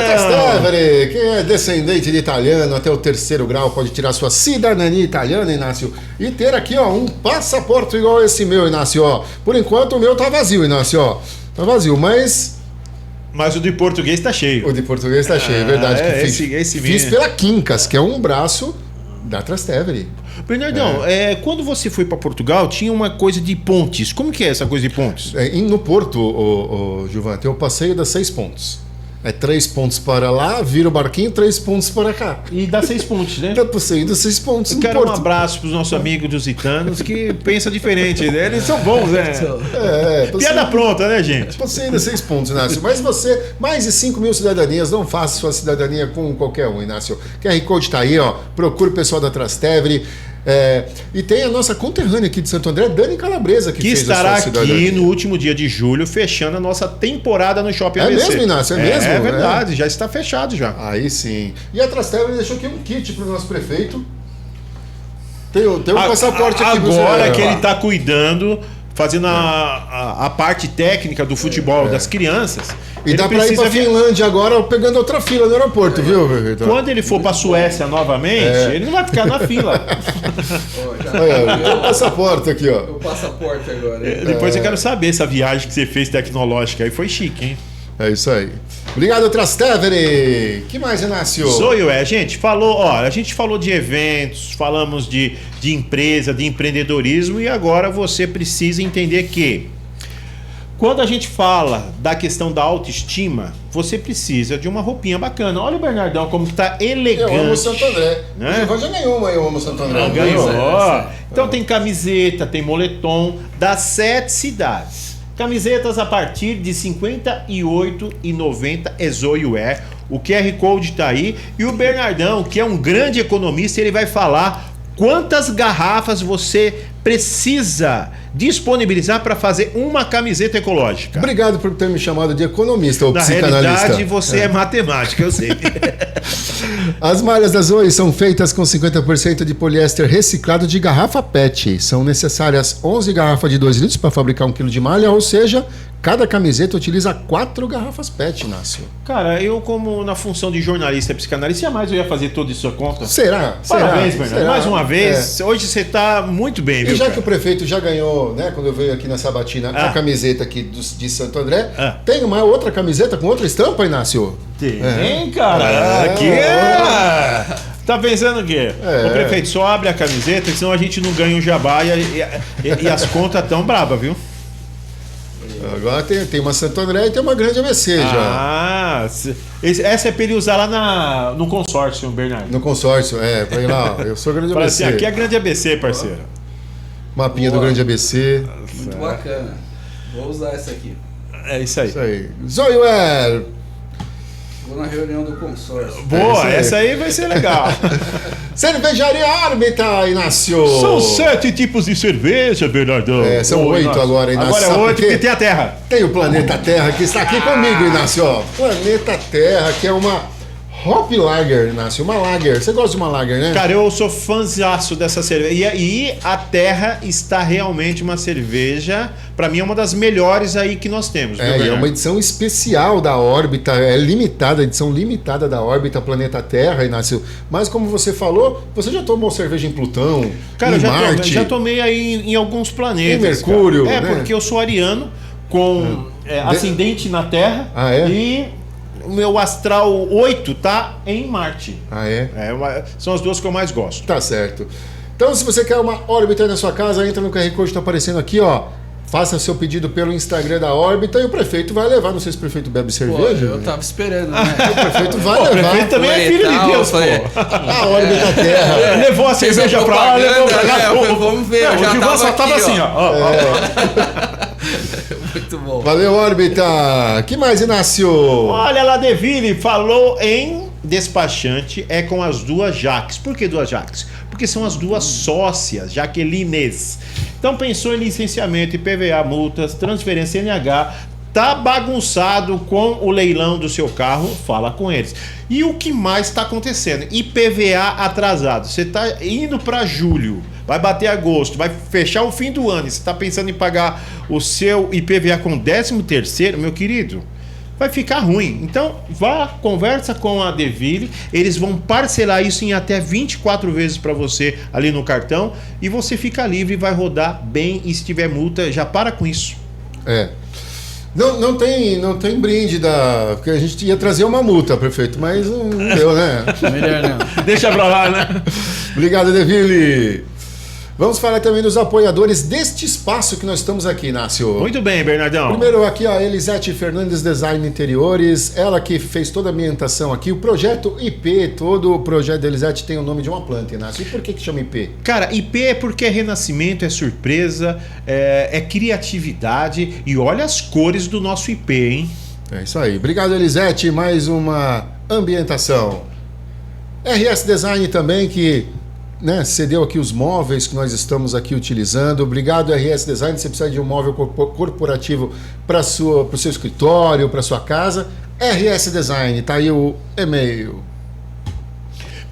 Trastevere, quem é descendente de italiano até o 3º grau pode tirar sua cidadania italiana, Inácio, e ter aqui, ó, um passaporte igual esse meu, Inácio, ó. Por enquanto o meu tá vazio, Inácio, ó. Tá vazio, mas o de português tá cheio. O de português tá cheio, é verdade. Fiz pela Quincas, que é um braço da Trastevere. Bernardão, quando você foi para Portugal, tinha uma coisa de pontes. Como que é essa coisa de pontes? No Porto, Gilvan, tem o passeio das 6 pontos. 3 pontos para lá, vira o barquinho, 3 pontos para cá. E dá 6 pontos, né? Dá passeio das 6 pontos. Eu quero um abraço para os nossos amigos lusitanos que pensam diferente, né? Eles são bons, né? Piada pronta, né, gente? Passeio das 6 pontos, Inácio. Mas você, mais de 5 mil cidadanias, não faça sua cidadania com qualquer um, Inácio. QR Code tá aí, ó. Procure o pessoal da Trastevere. E tem a nossa conterrânea aqui de Santo André, Dani Calabresa, que fez estará a sua cidadania aqui no último dia de julho, fechando a nossa temporada no Shopping ABC. É mesmo, Inácio? É mesmo? É verdade, já está fechado já. Aí sim. E a Trastevere deixou aqui um kit para o nosso prefeito. Tem um passaporte aqui. Agora que ele está cuidando, fazendo a parte técnica do futebol das crianças. E dá para ir para Finlândia agora, pegando outra fila no aeroporto, viu, prefeito? Quando ele for para Suécia novamente, ele não vai ficar na fila. Olha, o passaporte aqui, ó. O passaporte agora. Depois eu quero saber essa viagem que você fez tecnológica aí, foi chique, hein? É isso aí. Obrigado, Trastevere. Que mais, Inácio? Gente, a gente falou de eventos, falamos de empresa, de empreendedorismo, e agora você precisa entender que quando a gente fala da questão da autoestima, você precisa de uma roupinha bacana. Olha o Bernardão como que tá elegante. Eu amo Santo André. Né? Já ganhou uma Eu Amo Santo André. Não ganhou. Então tem camiseta, tem moletom das 7 cidades. Camisetas a partir de R$ 58,90 é Zoiwear. O QR Code tá aí. E o Bernardão, que é um grande economista, ele vai falar quantas garrafas você precisa disponibilizar para fazer uma camiseta ecológica. Obrigado por ter me chamado de economista ou psicanalista. Na realidade, você é matemática, eu sei. As malhas da Zoe são feitas com 50% de poliéster reciclado de garrafa PET. São necessárias 11 garrafas de 2 litros para fabricar 1 quilo de malha, ou seja, cada camiseta utiliza 4 garrafas PET, Inácio. Cara, eu como na função de jornalista e psicanalista, jamais eu ia fazer toda isso a conta. Será? Parabéns, Bernardo. Mais uma vez, hoje você está muito bem, viu? E já que o prefeito já ganhou, né, quando eu veio aqui na Sabatina, a camiseta aqui de Santo André, tem uma outra camiseta com outra estampa, Inácio? Tem, cara. Aqui Tá pensando o quê? O prefeito só abre a camiseta, senão a gente não ganha o jabá e as contas tão bravas, viu? Agora tem uma Santo André e tem uma Grande ABC já. Essa é pra ele usar lá no consórcio, Bernardo. No consórcio, pra ir lá. Eu sou Grande ABC. Aqui é Grande ABC, parceiro. Mapinha do Grande ABC. Muito bacana. Vou usar essa aqui. É isso aí. Isso aí. Zoiwear. Vou na reunião do consórcio. Boa, essa aí vai ser legal. Cervejaria Árbita, Inácio. São 7 tipos de cerveja, Bernardão. São 8 agora, Inácio. Agora é 8 porque tem a Terra. Tem o Planeta Terra que está aqui comigo, Inácio. Planeta Terra, que é uma Hop Lager, Inácio, uma Lager. Você gosta de uma Lager, né? Cara, eu sou fãzaço dessa cerveja. E a Terra está realmente uma cerveja, pra mim é uma das melhores aí que nós temos. É uma edição especial da órbita, é limitada, edição limitada da órbita Planeta Terra, Inácio. Mas como você falou, você já tomou cerveja em Plutão, cara, em Marte? já tomei aí em alguns planetas. Em Mercúrio, cara. né? Porque eu sou ariano, com ascendente na Terra. Ah, é? E o meu astral 8 tá em Marte. Ah, é? São as duas que eu mais gosto. Tá certo. Então, se você quer uma órbita aí na sua casa, entra no QR Code que tá aparecendo aqui, ó. Faça seu pedido pelo Instagram da órbita e o prefeito vai levar. Não sei se o prefeito bebe cerveja. Eu tava esperando, né? O prefeito vai levar. O prefeito também é filho de Deus, pô. A órbita Terra. Levou a cerveja pra lá, levou pra cá. Vamos ver, o Divan só tava assim, ó. Muito bom. Valeu, órbita. Que mais, Inácio? Olha lá, Deville falou em despachante com as duas Jaques. Por que duas Jaques? Porque são as duas sócias, Jaquelines. Então pensou em licenciamento, IPVA, multas, transferência NH, tá bagunçado com o leilão do seu carro, fala com eles. E o que mais está acontecendo? IPVA atrasado. Você está indo para julho, vai bater agosto, vai fechar o fim do ano e você está pensando em pagar o seu IPVA com 13º, meu querido, vai ficar ruim. Então, conversa com a Deville, eles vão parcelar isso em até 24 vezes para você ali no cartão e você fica livre e vai rodar bem, e se tiver multa, já para com isso. Não tem brinde porque a gente ia trazer uma multa, prefeito, mas não deu, né? Melhor não. Deixa pra lá, né? Obrigado, Deville. Vamos falar também dos apoiadores deste espaço que nós estamos aqui, Inácio. Muito bem, Bernardão. Primeiro aqui a Elisete Fernandes Design Interiores, ela que fez toda a ambientação aqui. O projeto IP, todo o projeto da Elisete tem o nome de uma planta, Inácio. E por que chama IP? Cara, IP é porque é renascimento, é surpresa, é criatividade. E olha as cores do nosso IP, hein? É isso aí. Obrigado, Elisete. Mais uma ambientação. RS Design também, que cedeu aqui os móveis que nós estamos aqui utilizando. Obrigado, RS Design. Você precisa de um móvel corporativo para o seu escritório, para sua casa. RS Design, tá aí o e-mail.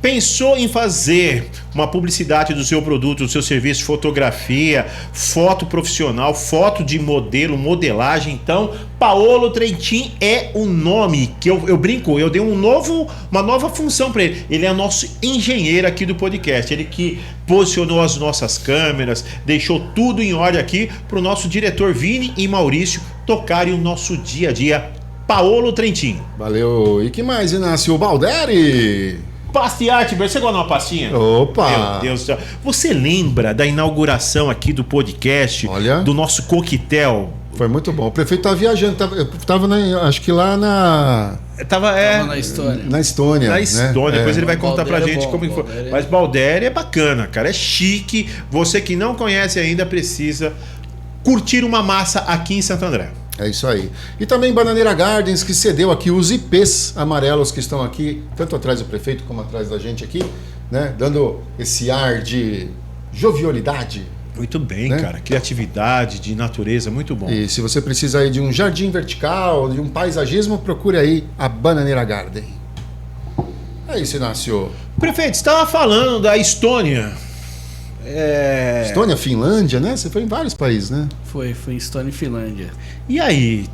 Pensou em fazer uma publicidade do seu produto, do seu serviço, fotografia, foto profissional, foto de modelo, modelagem? Então, Paolo Trentin é o nome que eu brinco, eu dei uma nova função para ele. Ele é nosso engenheiro aqui do podcast, ele que posicionou as nossas câmeras, deixou tudo em ordem aqui para o nosso diretor Vini e Maurício tocarem o nosso dia a dia. Paolo Trentin. Valeu. E que mais, Inácio? Balderi. Pasta e arte, você gosta de uma pastinha? Opa! Meu Deus do céu. Você lembra da inauguração aqui do podcast? Olha. Do nosso coquetel? Foi muito bom. O prefeito estava viajando, estava acho que lá na... Tava na Estônia. Na Estônia. Na Estônia. Depois ele vai contar pra gente como foi. Balderi. Mas Balderi é bacana, cara. É chique. Você que não conhece ainda precisa curtir uma massa aqui em Santo André. É isso aí. E também Bananeira Gardens, que cedeu aqui os IPs amarelos que estão aqui, tanto atrás do prefeito como atrás da gente aqui, dando esse ar de jovialidade. Muito bem, cara. Criatividade, de natureza, muito bom. E se você precisa aí de um jardim vertical, de um paisagismo, procure aí a Bananeira Garden. É isso, Inácio. Prefeito, você estava falando da Estônia. Estônia, Finlândia, né? Você foi em vários países, né? Foi em Estônia e Finlândia. E aí,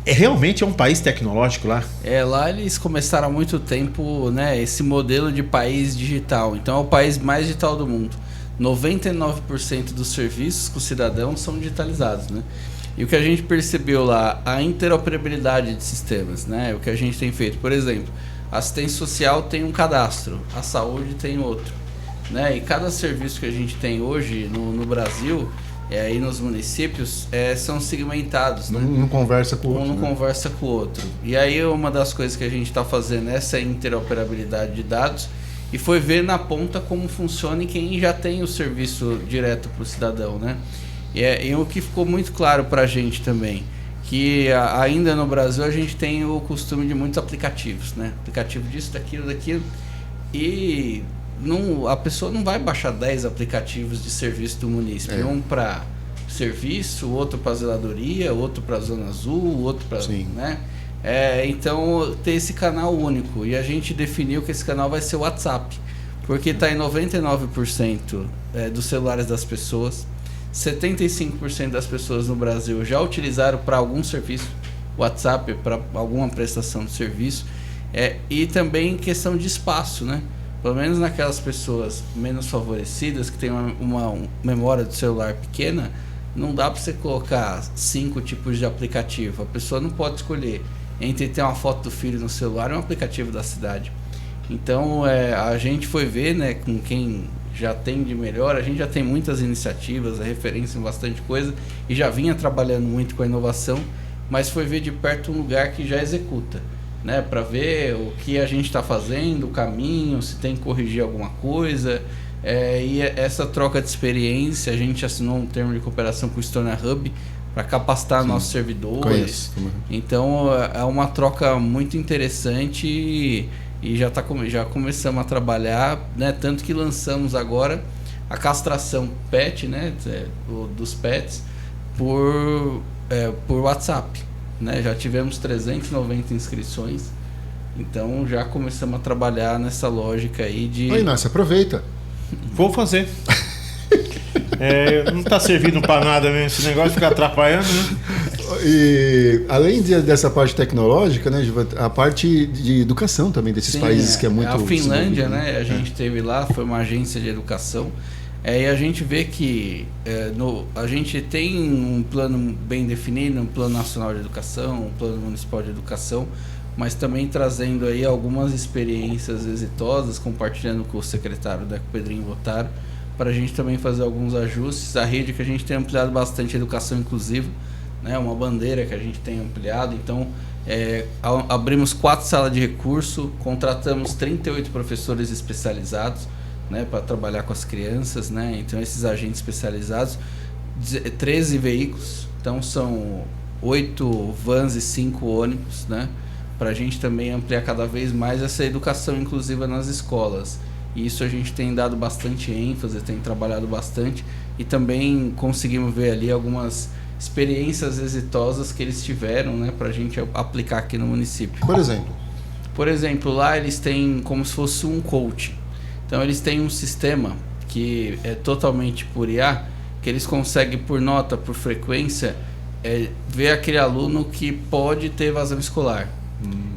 realmente é um país tecnológico lá? Lá eles começaram há muito tempo, esse modelo de país digital. Então é o país mais digital do mundo. 99% dos serviços com o cidadão são digitalizados, né? E o que a gente percebeu lá, a interoperabilidade de sistemas, O que a gente tem feito, por exemplo, a assistência social tem um cadastro, a saúde tem outro. E cada serviço que a gente tem hoje no Brasil, aí nos municípios, são segmentados. Não conversa com o outro. Não conversa com o outro. E aí uma das coisas que a gente está fazendo é essa interoperabilidade de dados e foi ver na ponta como funciona e quem já tem o serviço direto para o cidadão. E o que ficou muito claro para a gente também, que ainda no Brasil a gente tem o costume de muitos aplicativos. Aplicativo disso, daquilo, e... a pessoa não vai baixar 10 aplicativos de serviço do município. Um para serviço, outro para zeladoria, outro para Zona Azul, outro para... Então, ter esse canal único. E a gente definiu que esse canal vai ser o WhatsApp. Porque está em 99% dos celulares das pessoas. 75% das pessoas no Brasil já utilizaram para algum serviço. WhatsApp, para alguma prestação de serviço. E também questão de espaço, né? Pelo menos naquelas pessoas menos favorecidas, que têm uma memória do celular pequena, não dá para você colocar 5 tipos de aplicativo. A pessoa não pode escolher entre ter uma foto do filho no celular e um aplicativo da cidade. Então, a gente foi ver, né, com quem já tem de melhor. A gente já tem muitas iniciativas, referência em bastante coisa, e já vinha trabalhando muito com a inovação, mas foi ver de perto um lugar que já executa, né, para ver o que a gente está fazendo, o caminho, se tem que corrigir alguma coisa. E essa troca de experiência, a gente assinou um termo de cooperação com o Stoner Hub para capacitar nossos servidores. Conheço. Então é uma troca muito interessante e já começamos a trabalhar, né, tanto que lançamos agora a castração pet, né, dos pets por WhatsApp. Né, já tivemos 390 inscrições, então já começamos a trabalhar nessa lógica aí de... Oi, Inácio, aproveita. Vou fazer. Não tá servindo para nada mesmo, esse negócio fica atrapalhando, né? E além dessa parte tecnológica, né, a parte de educação também desses países que é muito... A Finlândia, né, a gente teve lá, foi uma agência de educação. E a gente vê que a gente tem um plano bem definido, um plano nacional de educação, um plano municipal de educação, mas também trazendo aí algumas experiências exitosas, compartilhando com o secretário da Pedrinho Botaro, para a gente também fazer alguns ajustes. A rede que a gente tem ampliado bastante a educação inclusiva, né, uma bandeira que a gente tem ampliado. Então, abrimos 4 salas de recurso, contratamos 38 professores especializados, né, para trabalhar com as crianças, né? Então esses agentes especializados, 13 veículos, então são 8 vans e 5 ônibus, né, para a gente também ampliar cada vez mais essa educação inclusiva nas escolas. E isso a gente tem dado bastante ênfase, tem trabalhado bastante, e também conseguimos ver ali algumas experiências exitosas que eles tiveram, né, para a gente aplicar aqui no município. Por exemplo, lá eles têm como se fosse um coach. Então eles têm um sistema que é totalmente por IA, que eles conseguem por nota, por frequência, ver aquele aluno que pode ter evasão escolar.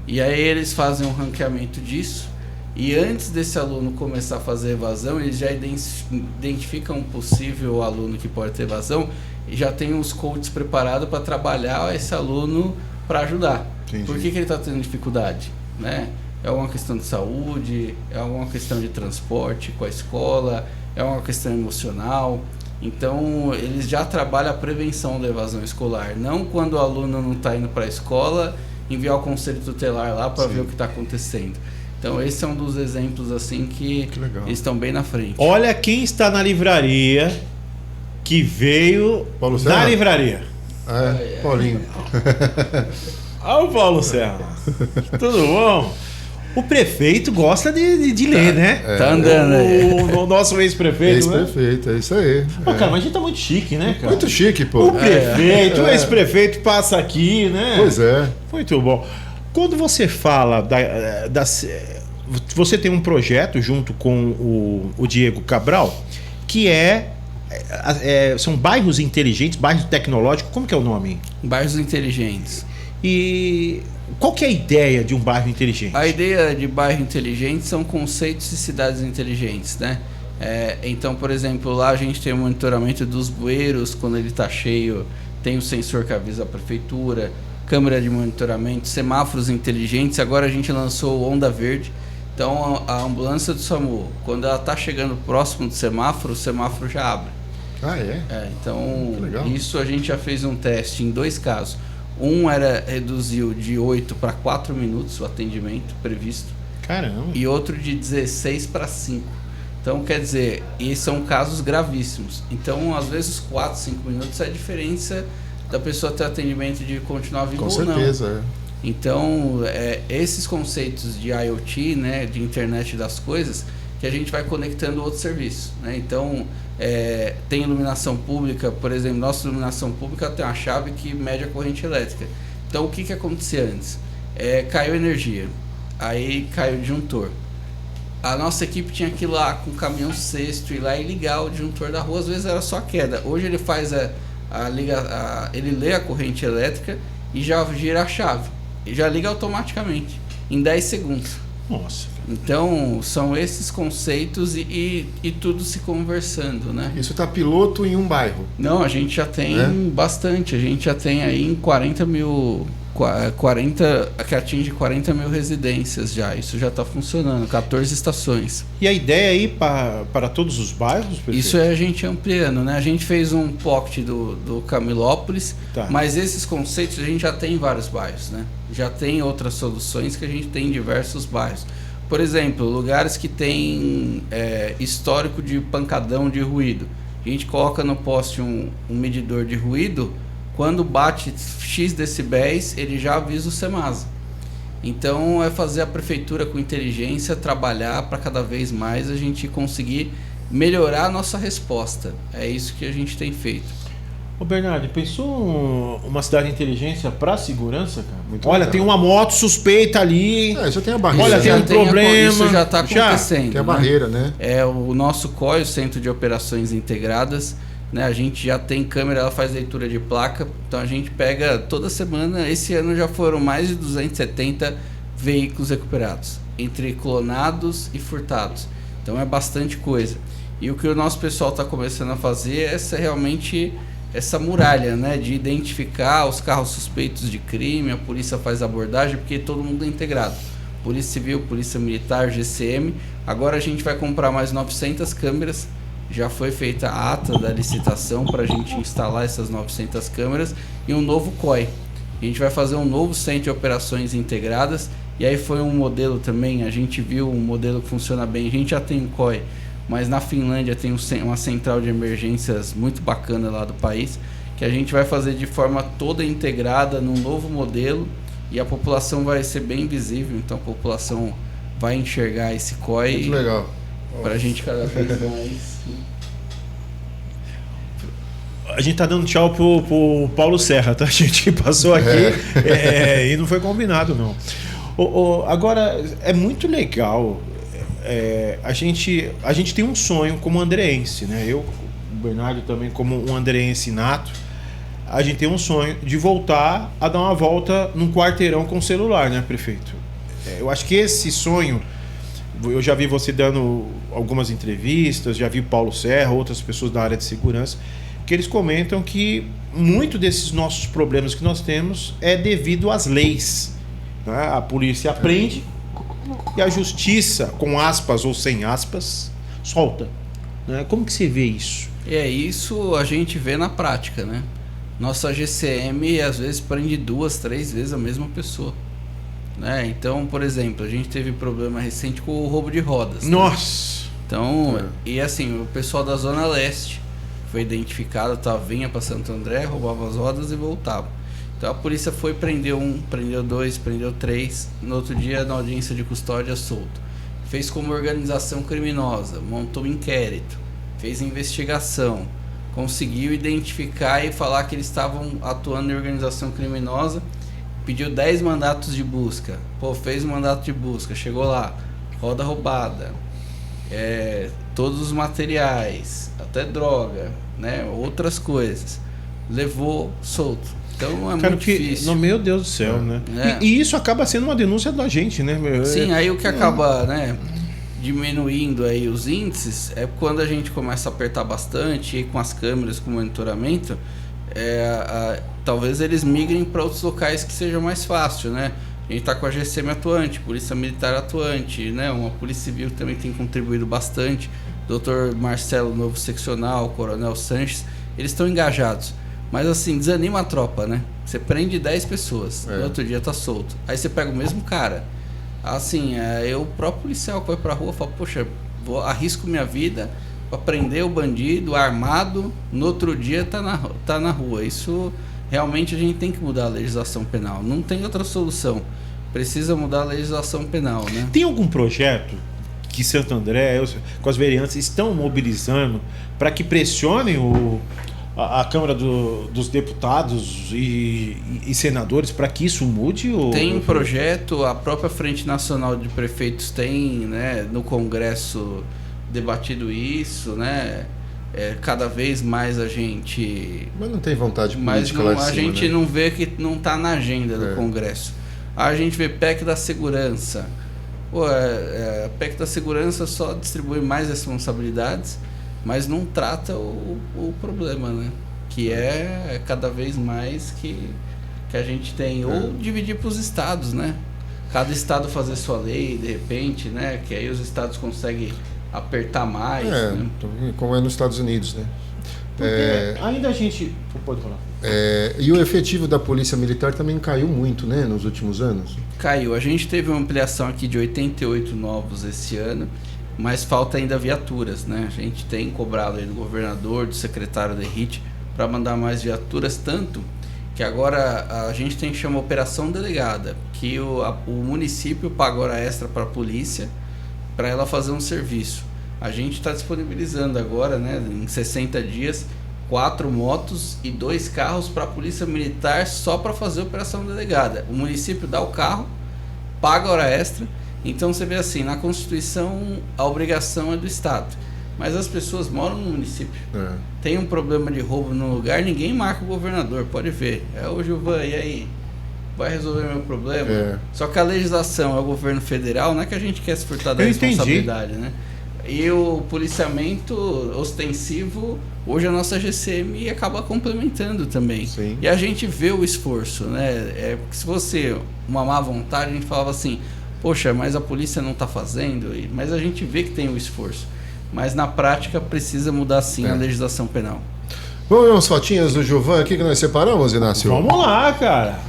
E aí eles fazem um ranqueamento disso, e antes desse aluno começar a fazer evasão, eles já identificam um possível aluno que pode ter evasão e já tem os coaches preparados para trabalhar esse aluno para ajudar. Entendi. Por que ele está tendo dificuldade, né? É uma questão de saúde, é uma questão de transporte com a escola, é uma questão emocional. Então, eles já trabalham a prevenção da evasão escolar. Não quando o aluno não está indo para a escola, enviar o conselho tutelar lá para ver o que está acontecendo. Então, esse é um dos exemplos assim que eles estão bem na frente. Olha quem está na livraria, que veio Paulo na Serra? livraria. Paulinho. Olha o Paulo Serra. Tudo bom? O prefeito gosta de ler, né? Tá andando aí. O nosso ex-prefeito, né? Ex-prefeito, é isso aí. Pô, cara, mas a gente tá muito chique, né, cara? Muito chique, pô. O prefeito, o ex-prefeito passa aqui, né? Pois é. Muito bom. Quando você fala você tem um projeto junto com o Diego Cabral, que são bairros inteligentes, bairros tecnológicos, como que é o nome? Bairros inteligentes. E qual que é a ideia de um bairro inteligente? A ideia de bairro inteligente são conceitos de cidades inteligentes, né? Então, por exemplo, lá a gente tem o monitoramento dos bueiros, quando ele está cheio, tem o sensor que avisa a prefeitura, câmera de monitoramento, semáforos inteligentes. Agora a gente lançou o Onda Verde. Então, a ambulância do SAMU, quando ela está chegando próximo do semáforo, o semáforo já abre. Então, isso a gente já fez um teste em 2 casos. Reduziu de 8 para 4 minutos o atendimento previsto. Caramba! E outro de 16 para 5. Então, quer dizer, e são casos gravíssimos. Então, às vezes, 4, 5 minutos é a diferença da pessoa ter atendimento de continuar vivo ou não. Com certeza, Então, esses conceitos de IoT, né, de internet das coisas, que a gente vai conectando outros serviços, né? Então, tem iluminação pública, por exemplo, nossa iluminação pública tem uma chave que mede a corrente elétrica. Então, o que acontecia antes? Caiu energia, aí caiu o disjuntor. A nossa equipe tinha que ir lá com o caminhão cesto, ir lá e ligar o disjuntor da rua, às vezes era só queda. Hoje ele faz ele lê a corrente elétrica e já gira a chave, e já liga automaticamente, em 10 segundos. Nossa. Então, são esses conceitos e tudo se conversando, né? Isso tá piloto em um bairro? Não, a gente já tem bastante. A gente já tem aí em 40 mil... que atinge 40 mil residências já. Isso já está funcionando, 14 estações. E a ideia é ir para todos os bairros? Prefeito? Isso é a gente ampliando, né? A gente fez um pocket do Camilópolis, mas esses conceitos a gente já tem em vários bairros, né? Já tem outras soluções que a gente tem em diversos bairros. Por exemplo, lugares que tem histórico de pancadão de ruído. A gente coloca no poste um medidor de ruído. Quando bate X decibéis, ele já avisa o Semasa. Então, é fazer a prefeitura com inteligência trabalhar para cada vez mais a gente conseguir melhorar a nossa resposta. É isso que a gente tem feito. Ô Bernardo, pensou uma cidade de inteligência para segurança, cara? Muito Olha, legal. tem uma moto suspeita ali. Isso tem a barreira. Olha, tem um problema. Isso já está acontecendo. Tem a barreira, né? O nosso COI, o Centro de Operações Integradas, né? A gente já tem câmera, ela faz leitura de placa. Então a gente pega toda semana. Esse ano já foram mais de 270 veículos recuperados, entre clonados e furtados. Então é bastante coisa. E o que o nosso pessoal está começando a fazer é realmente essa muralha, né, de identificar os carros suspeitos de crime. A polícia faz abordagem porque todo mundo é integrado. Polícia Civil, Polícia Militar, GCM. Agora a gente vai comprar mais 900 câmeras. Já foi feita a ata da licitação para a gente instalar essas 900 câmeras e um novo COI. A gente vai fazer um novo centro de operações integradas. E aí foi um modelo também, a gente viu um modelo que funciona bem. A gente já tem um COI, mas na Finlândia tem uma central de emergências muito bacana lá do país, que a gente vai fazer de forma toda integrada num novo modelo, e a população vai ser bem visível, então a população vai enxergar esse COI. Muito legal. Para a gente cada vez mais. A gente tá dando tchau pro Paulo Serra, tá? A gente passou aqui e não foi combinado, não. Agora, é muito legal. A gente tem um sonho como andreense, né? Eu, o Bernardo também como um andreense nato, a gente tem um sonho de voltar a dar uma volta num quarteirão com celular, né, prefeito? Eu acho que esse sonho, eu já vi você dando algumas entrevistas, já vi Paulo Serra, outras pessoas da área de segurança, que eles comentam que muito desses nossos problemas que nós temos é devido às leis, né? A polícia prende e a justiça, com aspas ou sem aspas, solta, né? Como que você vê isso? Isso a gente vê na prática, né? Nossa GCM às vezes prende 2, 3 vezes a mesma pessoa, né? Então, por exemplo, a gente teve problema recente com o roubo de rodas. Nossa! Né? Então, e assim, o pessoal da Zona Leste foi identificado, vinha para Santo André, roubava as rodas e voltava. Então a polícia foi, prendeu 1, prendeu 2, prendeu 3. No outro dia, na audiência de custódia, solto. Fez como organização criminosa, montou um inquérito, fez investigação, conseguiu identificar e falar que eles estavam atuando em organização criminosa, pediu 10 mandatos de busca. Fez um mandato de busca, chegou lá, roda roubada, todos os materiais, até droga, né, outras coisas, levou solto. Então é muito difícil. Meu Deus do céu, né? E isso acaba sendo uma denúncia da gente, né? Sim, aí o que acaba, né, diminuindo aí os índices é quando a gente começa a apertar bastante, e com as câmeras, com o monitoramento, talvez eles migrem para outros locais que seja mais fácil, né? A gente está com a GCM atuante, Polícia Militar atuante, né? Uma Polícia Civil que também tem contribuído bastante, Dr. Marcelo, novo seccional, Coronel Sanches, eles estão engajados. Mas assim, desanima a tropa, né? Você prende 10 pessoas, no outro dia tá solto. Aí você pega o mesmo cara. Assim, o próprio policial que vai pra rua fala, poxa, arrisco minha vida pra prender o bandido armado, no outro dia tá na rua. Isso realmente a gente tem que mudar a legislação penal. Não tem outra solução. Precisa mudar a legislação penal, né? Tem algum projeto que Santo André, com as vereanças, estão mobilizando para que pressionem a Câmara dos Deputados e senadores para que isso mude? Ou... Tem um projeto, a própria Frente Nacional de Prefeitos tem, né, no Congresso debatido isso, né? Cada vez mais a gente... Mas não tem vontade mas política lá de a cima, gente né? não vê que não está na agenda do Congresso. A gente vê PEC da segurança. Pô, a PEC da segurança só distribui mais responsabilidades, mas não trata o problema, né? Que é cada vez mais que a gente tem. Ou dividir para os estados, né? Cada estado fazer sua lei, de repente, né? Que aí os estados conseguem apertar mais. Né? Como é nos Estados Unidos, né? Ainda a gente... Pode falar. E o efetivo da Polícia Militar também caiu muito, né? Nos últimos anos. Caiu. A gente teve uma ampliação aqui de 88 novos esse ano, mas falta ainda viaturas, né? A gente tem cobrado aí do governador, do secretário da RIT, para mandar mais viaturas, tanto que agora a gente tem que chamar Operação Delegada, que o município paga hora extra para a polícia, para ela fazer um serviço. A gente está disponibilizando agora, né, em 60 dias, 4 motos e 2 carros para a Polícia Militar só para fazer a Operação Delegada. O município dá o carro, paga hora extra. Então você vê assim, na Constituição a obrigação é do Estado, mas as pessoas moram no município. Tem um problema de roubo no lugar, ninguém marca o governador, pode ver. Ô Gilvan, e aí? Vai resolver meu problema? Só que a legislação é o governo federal, não é que a gente quer se furtar da responsabilidade, né? E o policiamento ostensivo, hoje a nossa GCM acaba complementando também. Sim. E a gente vê o esforço, né? Se fosse uma má vontade, a gente falava assim, poxa, mas a polícia não está fazendo, mas a gente vê que tem o esforço. Mas na prática precisa mudar sim a legislação penal. Vamos ver umas fotinhas do Gilvan aqui que nós separamos, Inácio? Vamos lá, cara.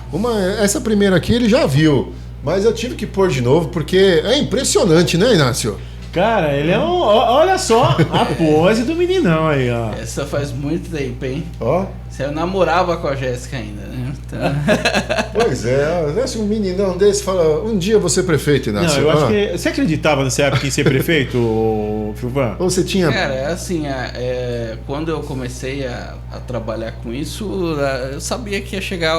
Essa primeira aqui ele já viu, mas eu tive que pôr de novo porque é impressionante, né, Inácio? Cara, ele é olha só a pose do meninão aí, ó. Essa faz muito tempo, hein? Ó. Você namorava com a Jéssica ainda, né? Então... Pois é, se um meninão desse fala, um dia você prefeito, Inácio. Não, eu acho que... Você acreditava nessa época em ser prefeito, Gilvan? Ou você tinha... Cara, assim, quando eu comecei a trabalhar com isso, eu sabia que ia chegar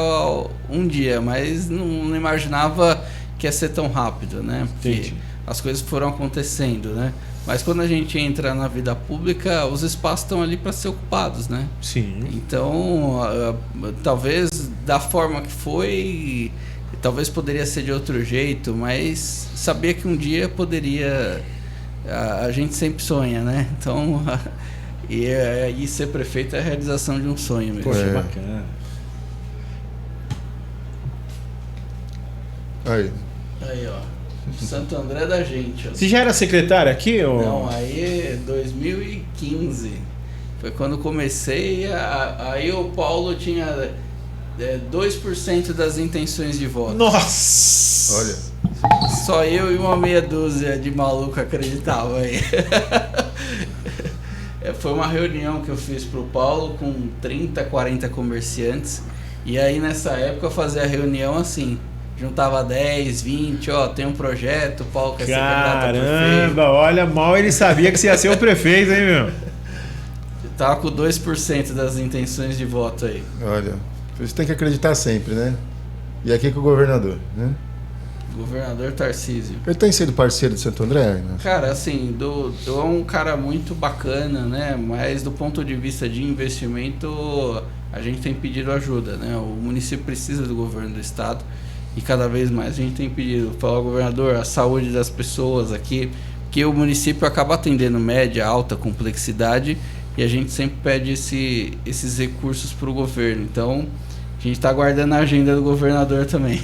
um dia, mas não imaginava que ia ser tão rápido, né? Porque as coisas foram acontecendo, né? Mas quando a gente entra na vida pública, os espaços estão ali para ser ocupados, né? Sim. Então, talvez da forma que foi, talvez poderia ser de outro jeito, mas sabia que um dia poderia... A gente sempre sonha, né? Então, e ser prefeito é a realização de um sonho mesmo. Poxa, bacana. Aí, ó. Santo André da gente. Ó. Você já era secretário aqui? Ou... Não, aí 2015. Foi quando comecei. Aí o Paulo tinha 2% das intenções de voto. Nossa! Olha. Só eu e uma meia dúzia de maluco acreditavam aí. Foi uma reunião que eu fiz pro Paulo com 30, 40 comerciantes. E aí nessa época eu fazia a reunião assim. Juntava 10, 20, tem um projeto, o Paulo quer ser candidato a prefeito. Caramba, olha, mal ele sabia que você ia ser o prefeito, hein, meu? Tava com 2% das intenções de voto aí. Olha, você tem que acreditar sempre, né? E aqui com o governador, né? Governador Tarcísio. Ele tem sido parceiro de Santo André, né? Cara, assim, é um cara muito bacana, né? Mas do ponto de vista de investimento, a gente tem pedido ajuda, né? O município precisa do governo do estado. E cada vez mais a gente tem pedido, falar, governador, a saúde das pessoas aqui, que o município acaba atendendo média, alta complexidade, e a gente sempre pede esses recursos para o governo. Então, a gente está aguardando a agenda do governador também.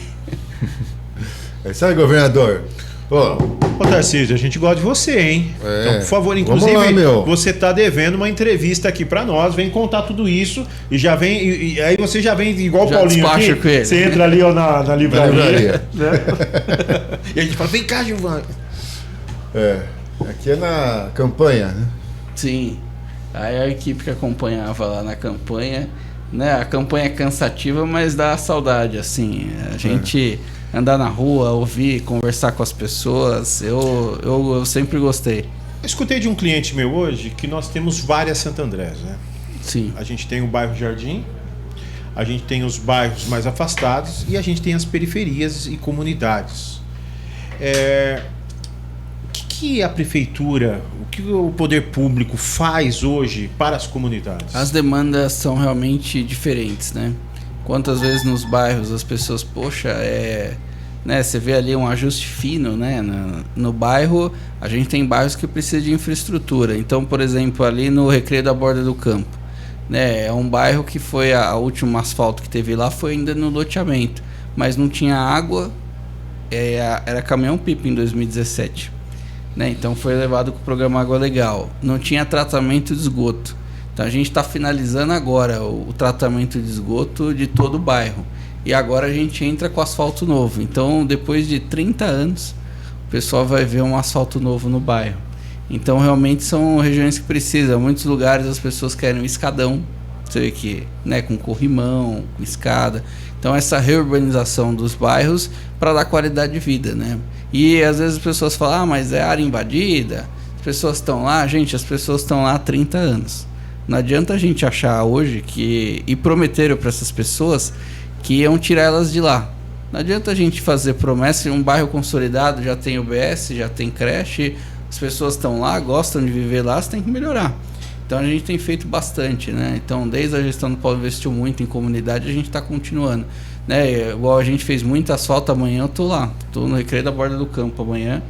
É isso aí, governador. Ô Tarcísio, a gente gosta de você, hein? Então, por favor, inclusive, você tá devendo uma entrevista aqui pra nós, vem contar tudo isso e já vem, e aí você já vem igual o Paulinho aqui, com ele. você entra ali na livraria. Né? E a gente fala, vem cá, Gilvan. Aqui é na campanha, né? Sim, aí a equipe que acompanhava lá na campanha, né? A campanha é cansativa, mas dá saudade, assim, a gente... Andar na rua, ouvir, conversar com as pessoas, eu sempre gostei. Eu escutei de um cliente meu hoje que nós temos várias Santo Andrés, né? Sim. A gente tem o bairro Jardim, a gente tem os bairros mais afastados e a gente tem as periferias e comunidades. O que a prefeitura, o que o poder público faz hoje para as comunidades? As demandas são realmente diferentes, né? Quantas vezes nos bairros as pessoas, poxa, né, você vê ali um ajuste fino, né? No bairro, a gente tem bairros que precisam de infraestrutura. Então, por exemplo, ali no Recreio da Borda do Campo, né, é um bairro que foi a última asfalto que teve lá foi ainda no loteamento, mas não tinha água, era caminhão-pipa em 2017, né? Então foi levado com o programa Água Legal. Não tinha tratamento de esgoto. Então a gente está finalizando agora o tratamento de esgoto de todo o bairro. E agora a gente entra com asfalto novo. Então, depois de 30 anos, o pessoal vai ver um asfalto novo no bairro. Então, realmente são regiões que precisam. Em muitos lugares as pessoas querem um escadão. Você vê que, né, com corrimão, com escada. Então, essa reurbanização dos bairros para dar qualidade de vida, né? E às vezes as pessoas falam, mas é área invadida, as pessoas estão lá. Gente, as pessoas estão lá há 30 anos. Não adianta a gente achar hoje e prometeram para essas pessoas que iam tirar elas de lá. Não adianta a gente fazer promessa. Um bairro consolidado já tem UBS, já tem creche, as pessoas estão lá, gostam de viver lá, você tem que melhorar. Então a gente tem feito bastante, né? Então desde a gestão do Paulo investiu muito em comunidade, a gente está continuando, né? Igual a gente fez muito asfalto, amanhã eu tô lá, tô no Recreio da Borda do Campo amanhã,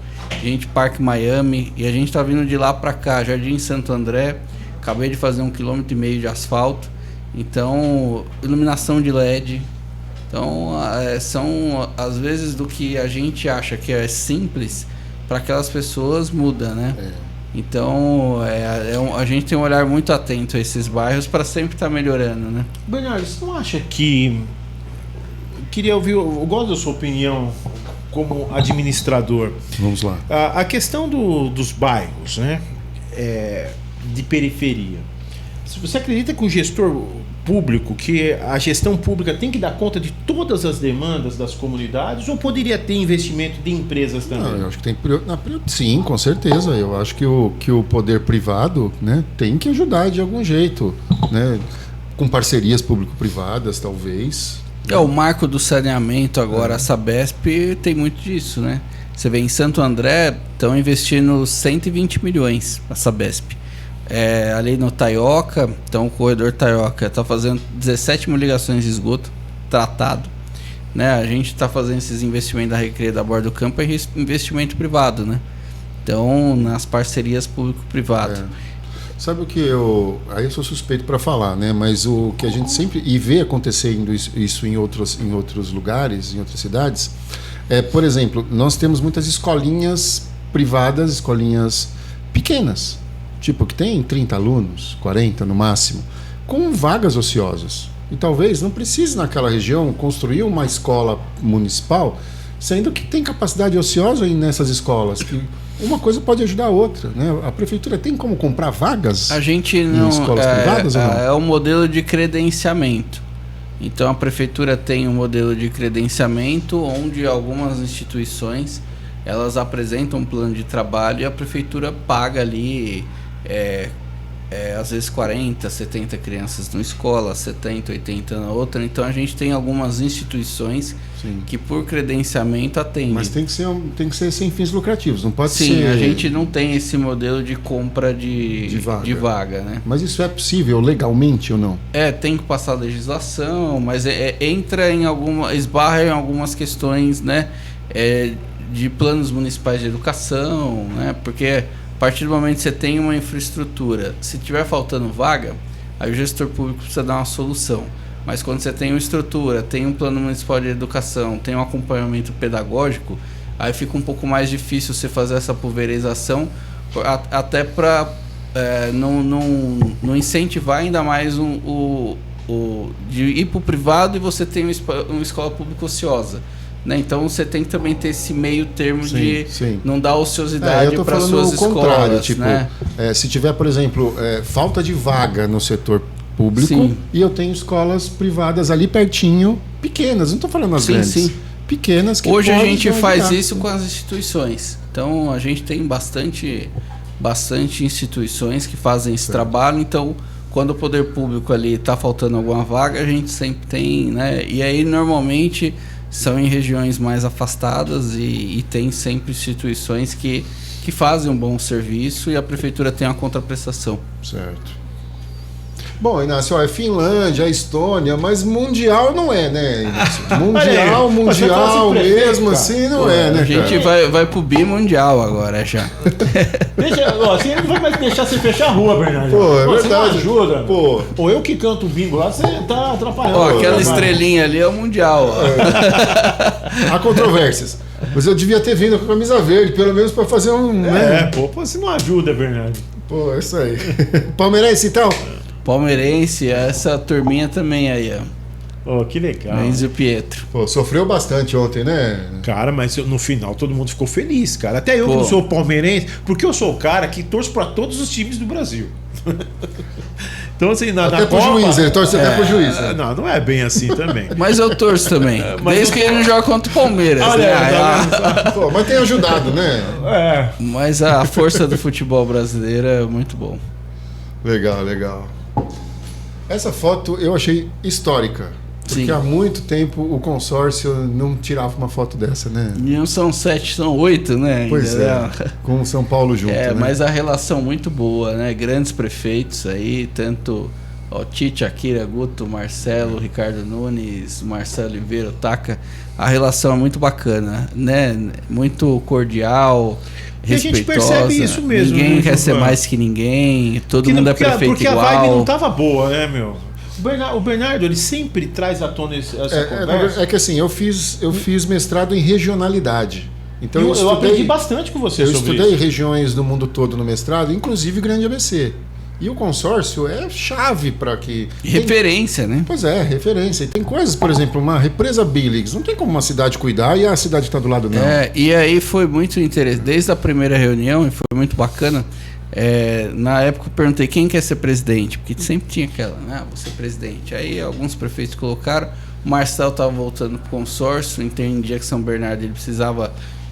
gente Parque Miami, e a gente tá vindo de lá para cá, Jardim Santo André, acabei de fazer 1,5 km de asfalto, então iluminação de LED. Então, são às vezes do que a gente acha que é simples, para aquelas pessoas muda, né? Então, a gente tem um olhar muito atento a esses bairros para sempre estar melhorando, né? Bernardo, você não acha que... Queria ouvir, eu gosto da sua opinião como administrador. Vamos lá. A questão dos bairros, né? De periferia. Se você acredita que o gestor público, que a gestão pública tem que dar conta de todas as demandas das comunidades, ou poderia ter investimento de empresas também? Não, eu acho que tem sim, com certeza. Eu acho que o poder privado, né, tem que ajudar de algum jeito, né, com parcerias público-privadas, talvez. O marco do saneamento agora, a Sabesp tem muito disso, né? Você vê em Santo André, estão investindo 120 milhões a Sabesp. Ali no Taioca, então o corredor Taioca está fazendo 17 mil ligações de esgoto tratado, né? A gente está fazendo esses investimentos da Recreio da Borda do Campo, é investimento privado, né? Então, nas parcerias público-privado. Sabe o que aí eu sou suspeito para falar, né? Mas o que a gente sempre vê acontecendo isso em outros lugares, em outras cidades, por exemplo, nós temos muitas escolinhas privadas, escolinhas pequenas, tipo que tem 30 alunos, 40 no máximo, com vagas ociosas. E talvez não precise naquela região construir uma escola municipal, sendo que tem capacidade ociosa nessas escolas, que uma coisa pode ajudar a outra, né? A prefeitura tem como comprar vagas a gente não, em escolas privadas ou não? É um modelo de credenciamento. Então a prefeitura tem um modelo de credenciamento onde algumas instituições elas apresentam um plano de trabalho e a prefeitura paga ali às vezes 40, 70 crianças numa escola, 70, 80 na outra. Então a gente tem algumas instituições que por credenciamento atendem. Mas tem que ser sem fins lucrativos, não pode ser... Sim, a gente não tem esse modelo de compra de vaga, né? Mas isso é possível legalmente ou não? Tem que passar a legislação, mas esbarra em algumas questões, né? De planos municipais de educação, né? Porque a partir do momento que você tem uma infraestrutura, se tiver faltando vaga, aí o gestor público precisa dar uma solução. Mas quando você tem uma estrutura, tem um plano municipal de educação, tem um acompanhamento pedagógico, aí fica um pouco mais difícil você fazer essa pulverização, até para não incentivar ainda mais de ir para o privado e você tem uma escola pública ociosa. Né? Então você tem que também ter esse meio termo de não dar ociosidade para suas escolas. Tipo, né? Se tiver, por exemplo, falta de vaga no setor público e eu tenho escolas privadas ali pertinho, pequenas, não estou falando as grandes, pequenas que hoje a gente faz isso com as instituições. Então a gente tem bastante instituições que fazem esse trabalho. Então quando o poder público ali está faltando alguma vaga, a gente sempre tem, né? E aí normalmente são em regiões mais afastadas e tem sempre instituições que fazem um bom serviço e a prefeitura tem uma contraprestação. Certo. Bom, Inácio, é Finlândia, Estônia, mas mundial não é, né, Inácio? Mundial mesmo assim não é, né, a gente vai pro bimundial agora já. Você não vai mais deixar você fechar a rua, Bernardo. Pô, é verdade. Você não ajuda. Pô. Ou eu que canto o bingo lá, você tá atrapalhando. Aquela estrelinha ali é o mundial. Há controvérsias. Mas eu devia ter vindo com a camisa verde, pelo menos para fazer um... né? Você não ajuda, Bernardo. Pô, é isso aí. Palmeirense, então? Palmeirense, essa turminha também aí, ó. Que legal. Enzo Pietro. Pô, sofreu bastante ontem, né? Cara, mas no final todo mundo ficou feliz, cara. Até eu que não sou palmeirense, porque eu sou o cara que torço pra todos os times do Brasil. Então, assim, até pro juiz, ele torce até pro juiz. Né? Não é bem assim também. Mas eu torço também. Desde que ele não joga contra o Palmeiras. Pô, mas tem ajudado, né? Mas a força do futebol brasileiro é muito bom. Legal. Essa foto eu achei histórica. Porque Sim. há muito tempo o consórcio não tirava uma foto dessa, né? E não são 7, são 8, né? Pois é, com o São Paulo junto, né? Mas a relação muito boa, né? Grandes prefeitos aí, tanto Tite, Akira, Guto, Marcelo, Ricardo Nunes, Marcelo Oliveira, Taka. A relação é muito bacana, né? Muito cordial, respeitosa. A gente percebe isso mesmo. Ninguém quer ser mais que ninguém, todo mundo é prefeito porque igual. Porque a vibe não tava boa, né, meu? O Bernardo, ele sempre traz à tona essa conversa. É que assim, eu fiz mestrado em regionalidade. Então eu aprendi bastante com você sobre isso. Eu estudei regiões do mundo todo no mestrado, inclusive Grande ABC. E o consórcio é chave para que... Referência, né? Pois é, referência. E tem coisas, por exemplo, uma represa Billings. Não tem como uma cidade cuidar e a cidade está do lado, não. E aí foi muito interessante. Desde a primeira reunião, e foi muito bacana... na época eu perguntei quem quer ser presidente, porque sempre tinha aquela, vou ser presidente. Aí alguns prefeitos colocaram, o Marcelo estava voltando para o consórcio, entendia que São Bernardo ele precisava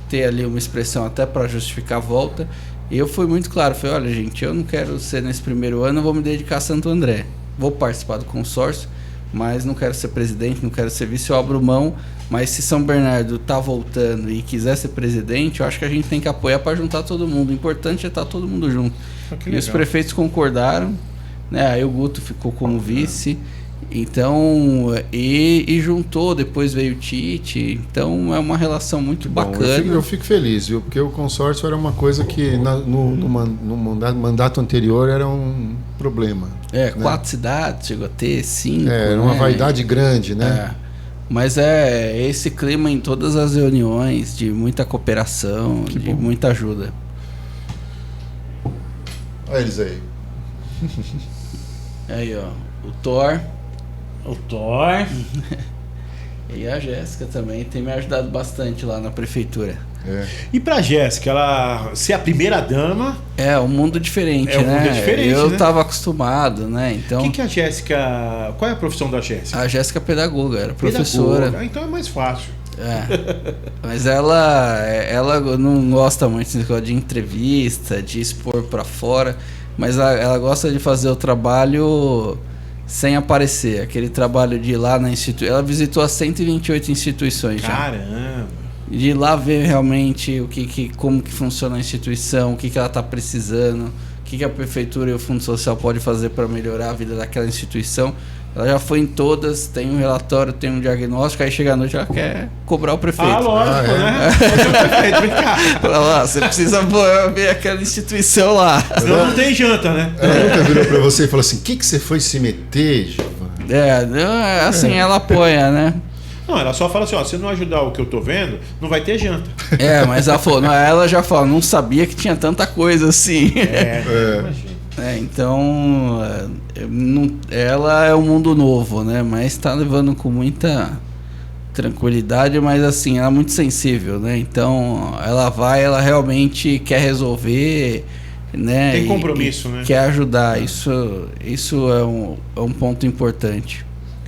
ter ali uma expressão até para justificar a volta. E eu fui muito claro, falei, olha gente, eu não quero ser nesse primeiro ano, eu vou me dedicar a Santo André. Vou participar do consórcio, mas não quero ser presidente, não quero ser vice, eu abro mão. Mas se São Bernardo tá voltando e quiser ser presidente, eu acho que a gente tem que apoiar para juntar todo mundo. O importante é estar todo mundo junto. E os prefeitos concordaram, né? Aí o Guto ficou como vice, então e juntou. Depois veio o Tite, então é uma relação muito bacana. Eu fico feliz, viu? Porque o consórcio era uma coisa que no mandato anterior era um problema. 4 cidades, chegou a ter 5. Era uma vaidade grande, né? Mas é esse clima em todas as reuniões, de muita cooperação, muita ajuda. Olha eles aí. Aí, ó, o Thor. E a Jéssica também tem me ajudado bastante lá na prefeitura. E pra Jéssica, ela ser a primeira dama... É um mundo diferente, né? Mundo diferente, eu tava acostumado, né? Então... que a Jéssica... Qual é a profissão da Jéssica? A Jéssica é pedagoga, era professora. Então é mais fácil. Mas ela não gosta muito de entrevista, de expor pra fora, mas ela gosta de fazer o trabalho sem aparecer, aquele trabalho de ir lá na instituição. Ela visitou as 128 instituições já. Caramba! De ir lá ver realmente como que funciona a instituição, o que ela está precisando, o que a prefeitura e o Fundo Social pode fazer para melhorar a vida daquela instituição. Ela já foi em todas, tem um relatório, tem um diagnóstico, aí chega à noite ela quer cobrar o prefeito. Lógico, né? Prefeito, vem cá. Lá, você precisa ver aquela instituição lá. Senão não tem janta, né? Ela nunca virou pra você e falou assim, o que você foi se meter, Giovana? Assim, ela apoia, né? Não, ela só fala assim, se não ajudar o que eu tô vendo, não vai ter janta. Mas ela falou, ela já falou, não sabia que tinha tanta coisa assim. Imagina. Então, ela é um mundo novo, né? Mas está levando com muita tranquilidade, mas assim, ela é muito sensível, né? Então, ela realmente quer resolver, né? Tem compromisso, né? Quer ajudar, isso é um ponto importante.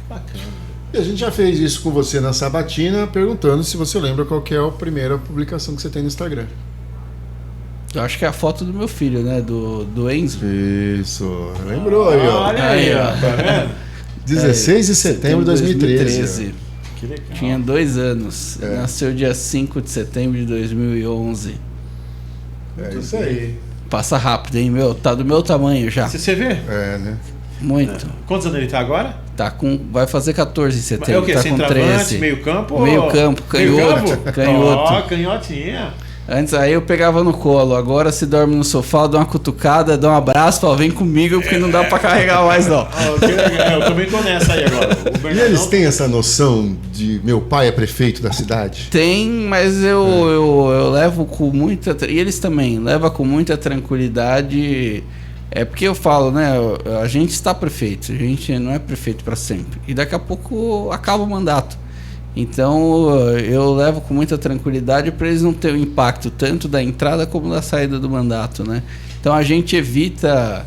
Bacana. E a gente já fez isso com você na Sabatina, perguntando se você lembra qual que é a primeira publicação que você tem no Instagram. Eu acho que é a foto do meu filho, né? Do Enzo. Isso, lembrou aí, ó. Olha aí, ó. Tá vendo? 16 de setembro de 2013. Que legal. Tinha 2 anos. Nasceu dia 5 de setembro de 2011. É isso aí. Passa rápido, hein, meu? Tá do meu tamanho já. Você vê? É, né? Muito. Quantos anos ele tá agora? Tá com... Vai fazer 14 em setembro. É o quê? Tá com Centroavante, 13. meio campo? Meio campo, canhoto. Canhoto. Ó, canhotinha. Antes aí eu pegava no colo, agora se dorme no sofá, dá uma cutucada, dá um abraço, fala, vem comigo, porque não dá pra carregar mais não. Oh, que legal. Eu também tô nessa aí agora. E eles têm essa noção de meu pai é prefeito da cidade? Tem, mas eu levo com muita... E eles também, levam com muita tranquilidade. É porque eu falo, né, a gente está prefeito, a gente não é prefeito para sempre. E daqui a pouco acaba o mandato. Então eu levo com muita tranquilidade para eles não terem o impacto tanto da entrada como da saída do mandato, né? Então a gente evita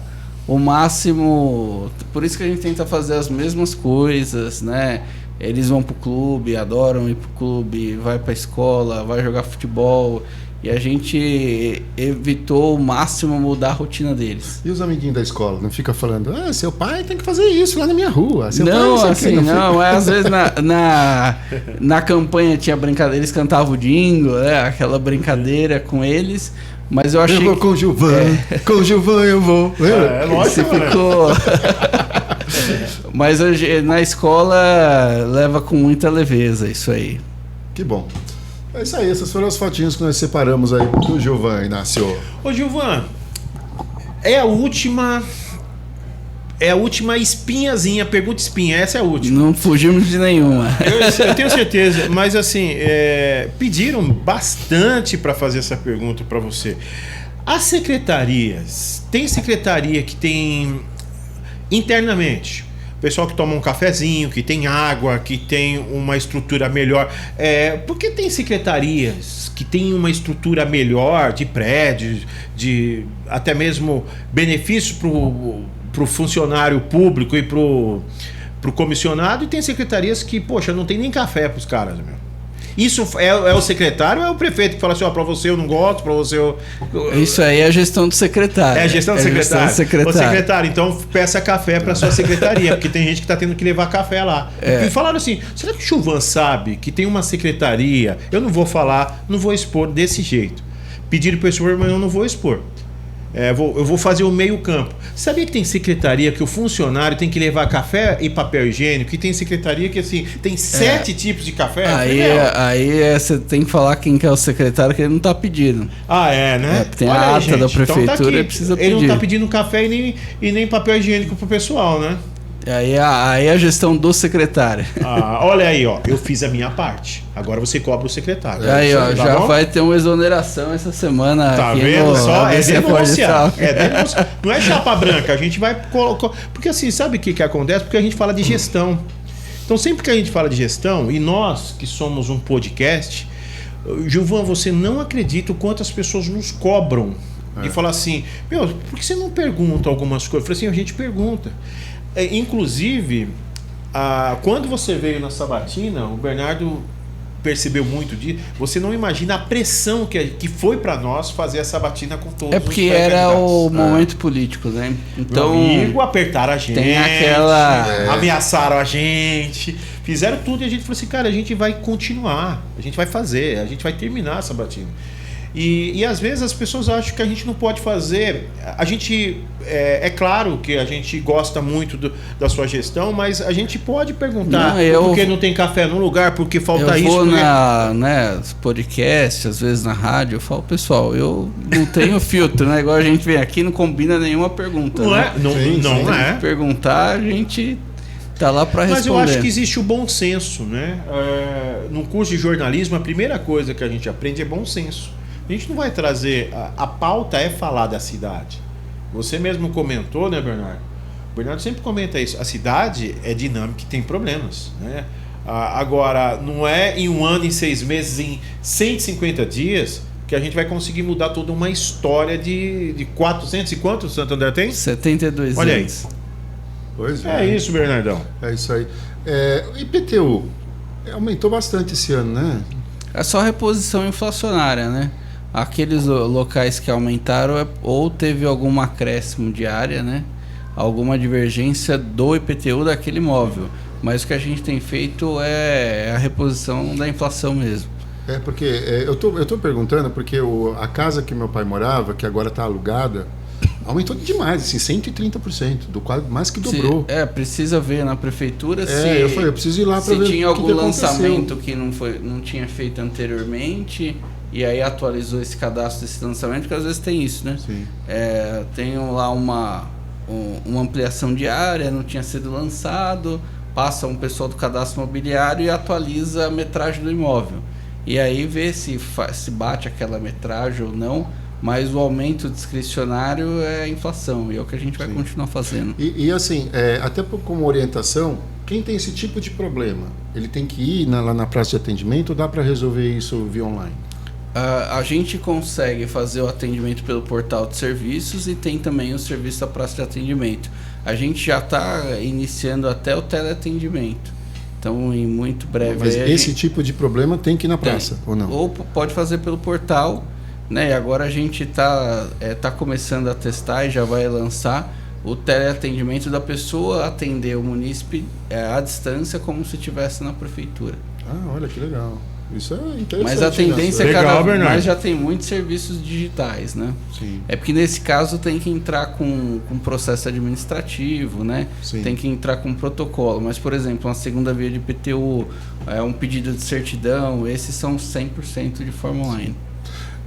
o máximo, por isso que a gente tenta fazer as mesmas coisas, né? Eles vão pro clube, adoram ir pro clube, vai pra escola, vai jogar futebol. E a gente evitou o máximo mudar a rotina deles. E os amiguinhos da escola? Não fica falando, seu pai tem que fazer isso lá na minha rua. Seu não, pai, assim, não. Às vezes na campanha tinha brincadeira, eles cantavam o jingle, né? Aquela brincadeira com eles. Mas eu achei. Eu vou com o Gilvan, com o Gilvan eu vou. É lógico, você ficou. Mas hoje, na escola leva com muita leveza isso aí. Que bom. É isso aí, essas foram as fotinhas que nós separamos aí do Gilvan, Inácio. Ô Gilvan, é a última espinhazinha, pergunta espinha, essa é a última. Não fugimos de nenhuma. Eu tenho certeza, mas assim, pediram bastante para fazer essa pergunta para você. As secretarias, tem secretaria que tem internamente pessoal que toma um cafezinho, que tem água, que tem uma estrutura melhor. Por que tem secretarias que tem uma estrutura melhor de prédios, de até mesmo benefícios para o funcionário público e para o comissionado, e tem secretarias que, poxa, não tem nem café para os caras, meu. Isso é o secretário ou é o prefeito que fala assim, para você eu não gosto, para você eu... Isso aí é a gestão do secretário. É a gestão do secretário. Ô, secretário, então peça café para sua secretaria, porque tem gente que está tendo que levar café lá. E falaram assim, será que o Gilvan sabe que tem uma secretaria? Eu não vou falar, não vou expor desse jeito. Pediram para eu expor, mas eu não vou expor. Eu vou fazer o meio campo. Sabia que tem secretaria que o funcionário tem que levar café e papel higiênico? Que tem secretaria que assim tem 7 tipos de café? Aí você tem que falar quem que é o secretário que ele não tá pedindo. Né? Tem a ata gente, da prefeitura, então tá precisa pedir. Ele não tá pedindo café e nem papel higiênico pro pessoal, né? Aí a gestão do secretário. Olha aí, ó. Eu fiz a minha parte. Agora você cobra o secretário. Aí, ó, tá já bom? vai ter uma exoneração essa semana. Tá aqui vendo? Só denúncia. Denúncia. Não é chapa branca. A gente vai colocar. Porque assim, sabe o que acontece? Porque a gente fala de gestão. Então, sempre que a gente fala de gestão, e nós que somos um podcast, Gilvan, você não acredita o quanto as pessoas nos cobram. De falar assim, por que você não pergunta algumas coisas? Eu falei assim, a gente pergunta. Inclusive, quando você veio na Sabatina, o Bernardo percebeu muito disso. Você não imagina a pressão que foi para nós fazer a Sabatina com todos os porque era o momento político, né? Então, meu amigo, apertaram a gente, tem aquela... ameaçaram a gente, fizeram tudo e a gente falou assim, cara, a gente vai continuar, a gente vai fazer, a gente vai terminar a Sabatina. E às vezes as pessoas acham que a gente não pode fazer. A gente é claro que a gente gosta muito da sua gestão, mas a gente pode perguntar por que não tem café no lugar, por que falta isso. Eu vou podcast, às vezes na rádio, eu falo, pessoal, eu não tenho filtro, né? Igual a gente vem aqui, não combina nenhuma pergunta. Não né? Não é. Perguntar, a gente tá lá para responder. Mas eu acho que existe o bom senso, né? No curso de jornalismo, a primeira coisa que a gente aprende é bom senso. A gente não vai trazer... A pauta é falar da cidade. Você mesmo comentou, né, Bernardo? O Bernardo sempre comenta isso. A cidade é dinâmica e tem problemas, né? Agora, não é em 1 ano, em 6 meses, em 150 dias que a gente vai conseguir mudar toda uma história de 400 e quanto o Santo André tem? 72 Olha anos. Aí. Pois é isso, Bernardão. É isso aí. O IPTU aumentou bastante esse ano, né? É só reposição inflacionária, né? aqueles locais que aumentaram ou teve algum acréscimo de área, né? Alguma divergência do IPTU daquele imóvel. Mas o que a gente tem feito é a reposição da inflação mesmo. Porque eu tô perguntando porque a casa que meu pai morava, que agora está alugada, aumentou demais, assim, 130%, mais que dobrou. Precisa ver na prefeitura eu falei, eu preciso ir lá para ver se tinha algum lançamento aconteceu. que não tinha feito anteriormente, e aí atualizou esse cadastro desse lançamento, porque às vezes tem isso, né? Sim. Tem lá uma ampliação de área, não tinha sido lançado, passa um pessoal do cadastro imobiliário e atualiza a metragem do imóvel. E aí vê se bate aquela metragem ou não, mas o aumento discricionário é a inflação, e é o que a gente vai continuar fazendo. E assim, até como orientação, quem tem esse tipo de problema, ele tem que ir lá na praça de atendimento ou dá para resolver isso via online? A gente consegue fazer o atendimento pelo portal de serviços e tem também o serviço da praça de atendimento. A gente já está iniciando até o teleatendimento. Então, em muito breve... Mas esse tipo de problema tem que ir na praça, ou não? Ou pode fazer pelo portal, né? E agora a gente tá começando a testar e já vai lançar o teleatendimento da pessoa atender o munícipe à distância como se estivesse na prefeitura. Olha que legal. Isso é interessante. Mas a tendência é cada vez mais já tem muitos serviços digitais, né? Sim. É porque nesse caso tem que entrar com processo administrativo, né? Sim. Tem que entrar com protocolo. Mas, por exemplo, uma segunda via de IPTU, um pedido de certidão, esses são 100% de forma online.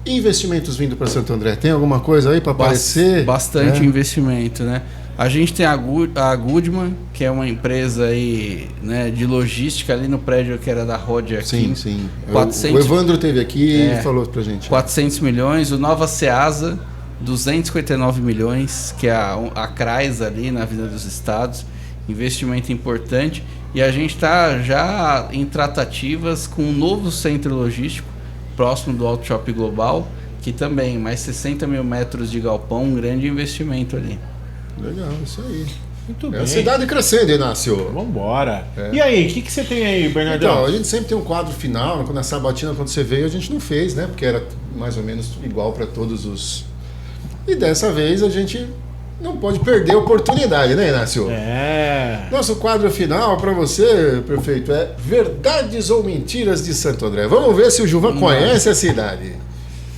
Investimentos vindo para Santo André, tem alguma coisa aí para aparecer? Bastante investimento, né? A gente tem a Goodman, que é uma empresa aí, né, de logística ali no prédio que era da Rodia aqui. Sim. 400, o Evandro esteve aqui e falou pra gente. 400 milhões. O Nova Ceasa, 259 milhões, que é a CRAS ali na Avenida dos Estados. Investimento importante. E a gente está já em tratativas com um novo centro logístico, próximo do Auto Shop Global, que também, mais 60 mil metros de galpão, um grande investimento ali. Legal, isso aí. Muito bem. A cidade crescendo, Inácio. Vambora. E aí, o que você tem aí, Bernardão? Então, a gente sempre tem um quadro final. Quando a sabatina, quando você veio, a gente não fez, né? Porque era mais ou menos igual para todos os... E dessa vez a gente não pode perder a oportunidade, né, Inácio? Nosso quadro final para você, prefeito, é Verdades ou Mentiras de Santo André. Vamos ver se o Juvan conhece a cidade.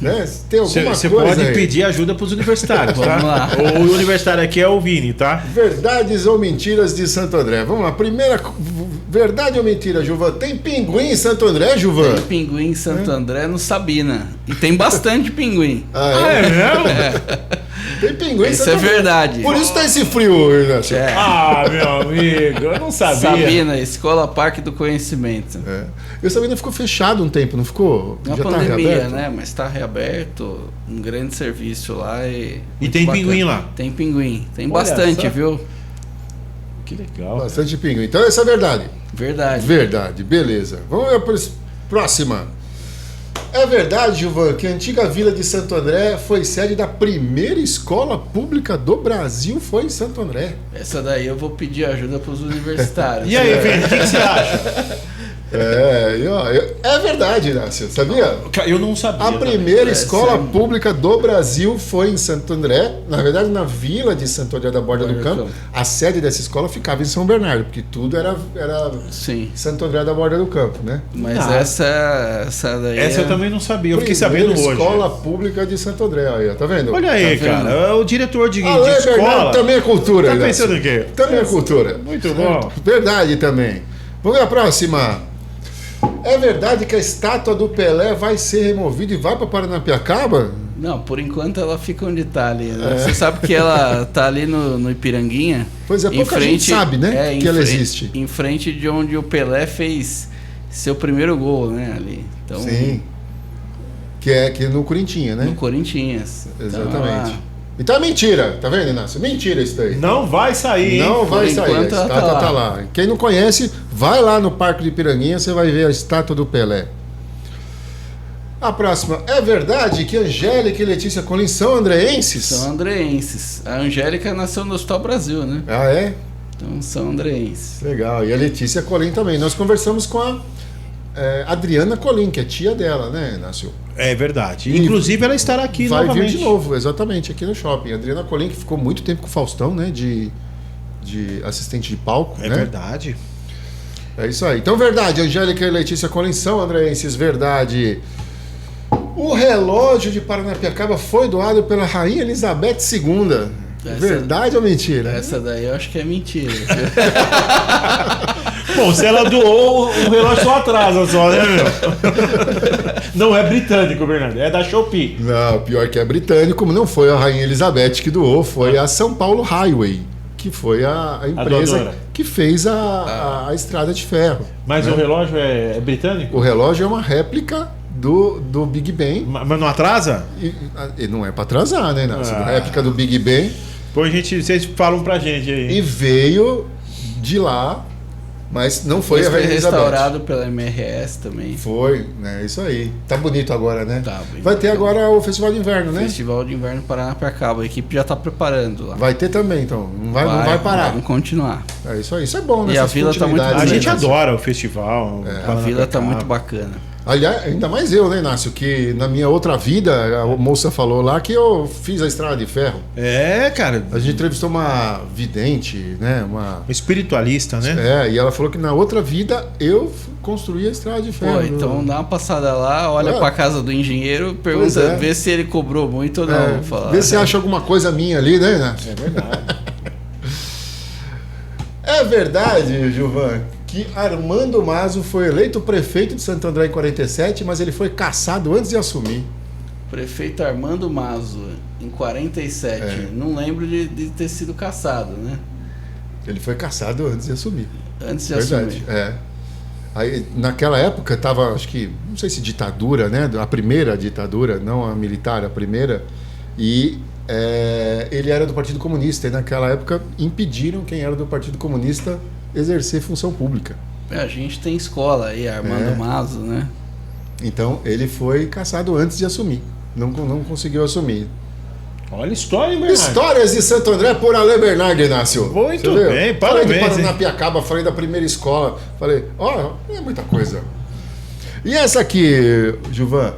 Né? Tem alguma coisa Você pode aí? pedir ajuda para os universitários, tá? Vamos lá. O universitário aqui é o Vini, tá? Verdades ou mentiras de Santo André. Vamos lá. Primeira verdade ou mentira, Juvan? Tem pinguim em Santo André, Juvan? Tem pinguim em Santo André no Sabina. E tem bastante pinguim. É mesmo? Tem pinguim em Isso Santo é André. verdade. Por isso tá esse frio, Inácio. Meu amigo, eu não sabia. Sabina, Escola Parque do Conhecimento. E o Sabina ficou fechado um tempo, não ficou? Na Já pandemia, tá reaberto? né? Mas está reaberto, um grande serviço lá. E tem bacana. pinguim lá? Tem pinguim. Tem Olha bastante, só. viu? Que legal. Bastante pinguim. Então essa é verdade. Verdade. Verdade, beleza. Vamos ver a próxima. É verdade, Juvan, que a antiga vila de Santo André foi sede da primeira escola pública do Brasil, foi em Santo André. Essa daí eu vou pedir ajuda para os universitários. E aí, Vini, o que você acha? É verdade, Inácio, sabia? Eu não sabia. A primeira escola sério. pública do Brasil foi em Santo André, na verdade na vila de Santo André da Borda do Campo. A sede dessa escola ficava em São Bernardo, porque tudo era Sim. Santo André da Borda do Campo, né? Mas Não. essa daí. Essa eu também não sabia, eu fiquei Primeira sabendo hoje. escola pública de Santo André, aí, ó, tá vendo? Olha aí, Tá vendo? cara, o diretor de Ale escola. Bernardo também é cultura. Tá Inácio. pensando o quê? Também é cultura. Muito bom. Verdade também. Vamos ver a próxima. É verdade que a estátua do Pelé vai ser removida e vai para Paranapiacaba? Não, por enquanto ela fica onde tá ali. Né? Você sabe que ela tá ali no Ipiranguinha. Pois é, pouca gente sabe, né, que ela existe. Em frente de onde o Pelé fez seu primeiro gol, né, ali. Então, Sim. Que é no Corinthians, né? no Corinthians. Exatamente. Então é mentira, tá vendo, Inácio? Mentira isso daí. Não vai sair. Não vai sair, a enquanto ela estátua tá tá lá. lá. Quem não conhece, vai lá no Parque de Piranguinha, você vai ver a estátua do Pelé. A próxima. É verdade que Angélica e Letícia Colin são andreenses? São andreenses. A Angélica nasceu no Hospital Brasil, né? Ah, é? Então são andreenses. Legal. E a Letícia Colin também. Nós conversamos com Adriana Colim, que é tia dela, né, Inácio? É verdade. Inclusive, ela estará aqui vai novamente. Vir de novo, exatamente, aqui no shopping. Adriana Colim, que ficou muito tempo com o Faustão, né, de assistente de palco. É, né? Verdade. É isso aí. Então, verdade, Angélica e Letícia Colim são andreenses, verdade. O relógio de Paranapiacaba foi doado pela Rainha Elizabeth II. Verdade ou mentira? Essa daí eu acho que é mentira. Bom, se ela doou, o relógio só atrasa só, né, meu? Não é britânico, Bernardo, é da Shopee. Não, pior que é britânico, não foi a Rainha Elizabeth que doou, foi a São Paulo Highway, que foi a empresa que fez a estrada de ferro. Mas né? o relógio é britânico? O relógio é uma réplica do Big Ben. Mas não atrasa? E não é para atrasar, né, Inácio? Réplica do Big Ben. Depois vocês falam pra gente aí. E veio de lá, mas não foi a Rainha Elizabeth. Restaurado pela MRS também. Foi, né? Isso aí. Tá bonito agora, né? Tá bem. Vai ter agora o Festival de Inverno, né? Festival de Inverno Paranapiacaba. A equipe já tá preparando lá. Vai ter também, então. Não vai parar. Vamos continuar. É isso aí. Isso é bom, né? E a vila tá muito A bonita. gente adora o festival. A vila tá muito bacana. Aliás, ainda mais eu, né, Inácio? Que na minha outra vida, a moça falou lá que eu fiz a estrada de ferro. É, cara. A gente entrevistou uma vidente, né? Uma espiritualista, né? E ela falou que na outra vida eu construí a estrada de ferro. Pô, então dá uma passada lá, olha pra casa do engenheiro, pergunta, vê se ele cobrou muito ou não. Vê se acha alguma coisa minha ali, né, Inácio? É verdade. É verdade, Gilvan, que Armando Mazo foi eleito prefeito de Santo André em 47, mas ele foi cassado antes de assumir. Prefeito Armando Mazo, em 47. Não lembro de ter sido cassado, né? Ele foi cassado antes de assumir. Antes de Verdade, assumir. Aí, naquela época, tava, acho que, não sei se ditadura, né? A primeira ditadura, não a militar, a primeira. E ele era do Partido Comunista. E naquela época impediram quem era do Partido Comunista exercer função pública. A gente tem escola aí, Armando Mazo, né? Então ele foi cassado antes de assumir. Não conseguiu assumir. Olha a história, hein, Bernardo? Histórias de Santo André por Ale Bernardo, Inácio. Muito bem, parabéns. Falei de Paranapiacaba, falei da primeira escola. Falei, é muita coisa. E essa aqui, Gilvan?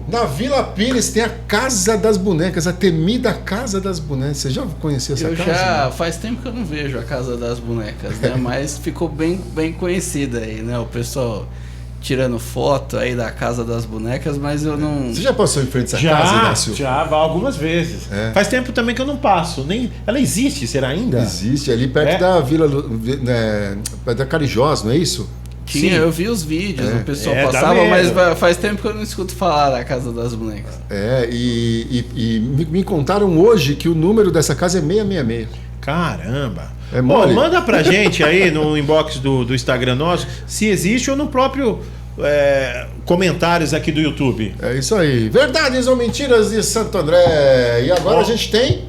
Na Vila Pires tem a Casa das Bonecas, a temida Casa das Bonecas. Você já conhecia essa casa? Já faz tempo que eu não vejo a Casa das Bonecas, né? Mas ficou bem conhecida aí, né? O pessoal tirando foto aí da Casa das Bonecas, mas eu não... Você já passou em frente a essa casa, Inácio? Já, algumas vezes. Faz tempo também que eu não passo. Ela existe, será ainda? Existe, ali perto da Vila... perto da Carijós, não é isso? Tinha, eu vi os vídeos, o pessoal passava, mas faz tempo que eu não escuto falar da Casa das Bonecas. E me contaram hoje que o número dessa casa é 666. Caramba! É mole. Manda pra gente aí no inbox do Instagram nosso se existe ou no próprio comentários aqui do YouTube. É isso aí. Verdades ou mentiras de Santo André. E agora a gente tem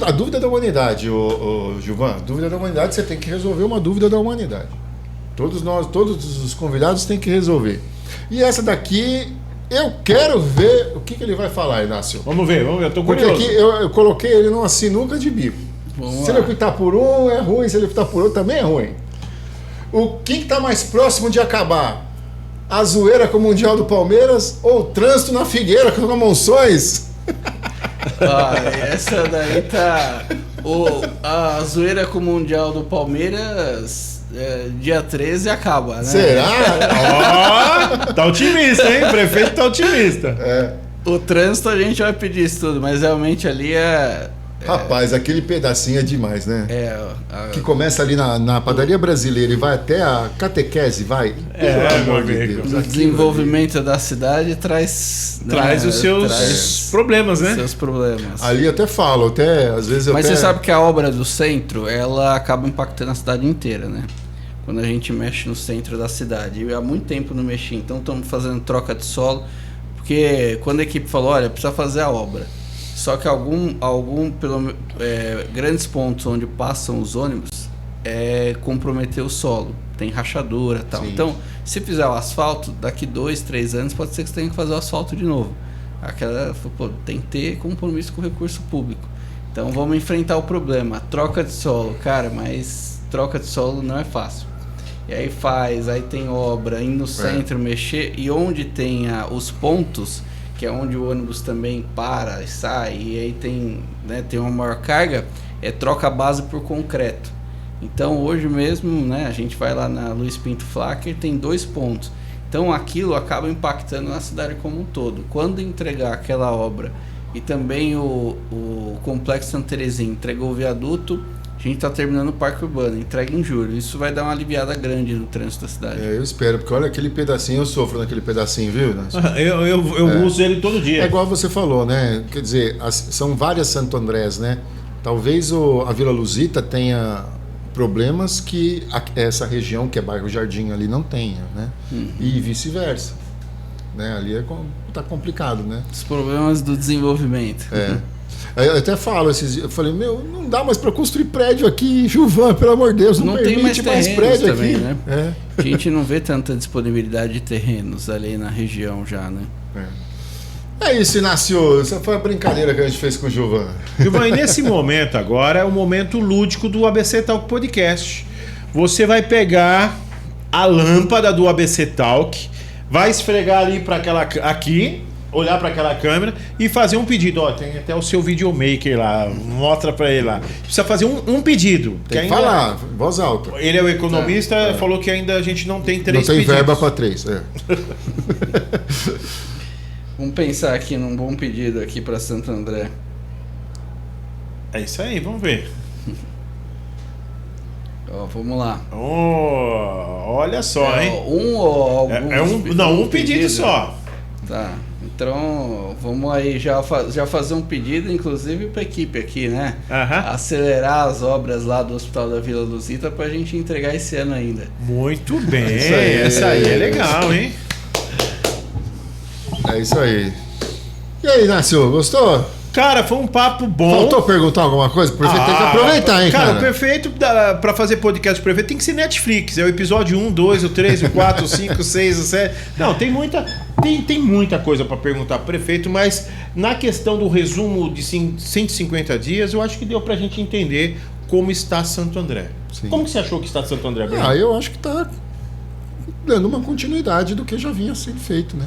a dúvida da humanidade, o Gilvan. Dúvida da humanidade, você tem que resolver uma dúvida da humanidade. Todos os convidados têm que resolver. E essa daqui, eu quero ver o que ele vai falar, Inácio. Vamos ver, eu tô Porque curioso. aqui eu coloquei ele numa sinuca de bico. Se ele optar por um, é ruim. Se ele optar por outro, também é ruim. O que está mais próximo de acabar? A zoeira com o Mundial do Palmeiras ou o trânsito na Figueira com o Monções? Essa daí tá... A zoeira com o Mundial do Palmeiras... dia 13 acaba, né? Será? Tá otimista, hein? O prefeito tá otimista. O trânsito a gente vai pedir isso tudo, mas realmente ali Rapaz, aquele pedacinho é demais, né? Que começa ali na padaria brasileira e vai até a catequese, vai. Meu amigo. O desenvolvimento da cidade traz os seus problemas, né? Seus problemas. Ali eu até falo, às vezes Mas você sabe que a obra do centro, ela acaba impactando a cidade inteira, né? Quando a gente mexe no centro da cidade. Eu há muito tempo não mexi, então estamos fazendo troca de solo, porque quando a equipe falou, olha, precisa fazer a obra. Só que grandes pontos onde passam os ônibus comprometer o solo. Tem rachadura e tal. Sim. Então, se fizer o asfalto, daqui 2, 3 anos pode ser que você tenha que fazer o asfalto de novo. Tem que ter compromisso com o recurso público. Então vamos enfrentar o problema. Troca de solo, cara, mas troca de solo não é fácil. E aí aí tem obra, ir no centro mexer, e onde tem os pontos, que é onde o ônibus também para e sai, e aí tem uma maior carga, troca a base por concreto. Então hoje mesmo, né, a gente vai lá na Luiz Pinto Flacker, tem 2 pontos. Então aquilo acaba impactando na cidade como um todo. Quando entregar aquela obra e também o Complexo Santa Terezinha entregou o viaduto, a gente está terminando o Parque Urbano, entrega em julho. Isso vai dar uma aliviada grande no trânsito da cidade. Eu espero, porque olha aquele pedacinho, eu sofro naquele pedacinho, viu? Eu uso ele todo dia. É igual você falou, né? Quer dizer, são várias Santo Andrés, né? Talvez a Vila Luzita tenha problemas que essa região, que é bairro Jardim, ali não tenha, né? E vice-versa. Né? Ali tá complicado, né? Os problemas do desenvolvimento. Eu até falo, eu falei, não dá mais para construir prédio aqui, Gilvan, pelo amor de Deus, não permite tem mais prédio também, aqui. Né? A gente não vê tanta disponibilidade de terrenos ali na região já, né? É isso, Inácio, essa foi a brincadeira que a gente fez com o Gilvan. Gilvan, e nesse momento agora é o momento lúdico do ABC Talk Podcast. Você vai pegar a lâmpada do ABC Talk, vai esfregar ali para aqui, olhar para aquela câmera e fazer um pedido. Tem até o seu videomaker lá, mostra para ele lá. Precisa fazer um pedido. Tem que falar, em voz alta. Ele é o economista, falou que ainda a gente não tem 3 pedidos. Não tem pedidos. verba para 3, Vamos pensar aqui num bom pedido aqui para Santo André. É isso aí, vamos ver. Vamos lá. Olha só, hein? Um ou alguns? Um pedido só. Tá. Então, vamos aí já fazer um pedido, inclusive para a equipe aqui, né? Acelerar as obras lá do Hospital da Vila Luzita para a gente entregar esse ano ainda. Muito bem. Essa aí é legal, hein? É isso aí. E aí, Inácio, gostou? Cara, foi um papo bom. Faltou perguntar alguma coisa? O prefeito tem que aproveitar, hein, cara? Cara, o prefeito, pra fazer podcast do prefeito, tem que ser Netflix. É o episódio 1, 2, o 3, o 4, o 5, o 6, o 7. Não, tem muita coisa pra perguntar pro prefeito, mas na questão do resumo de 150 dias, eu acho que deu pra gente entender como está Santo André. Sim. Como que você achou que está Santo André, Bruno? Eu acho que tá dando uma continuidade do que já vinha sendo feito, né?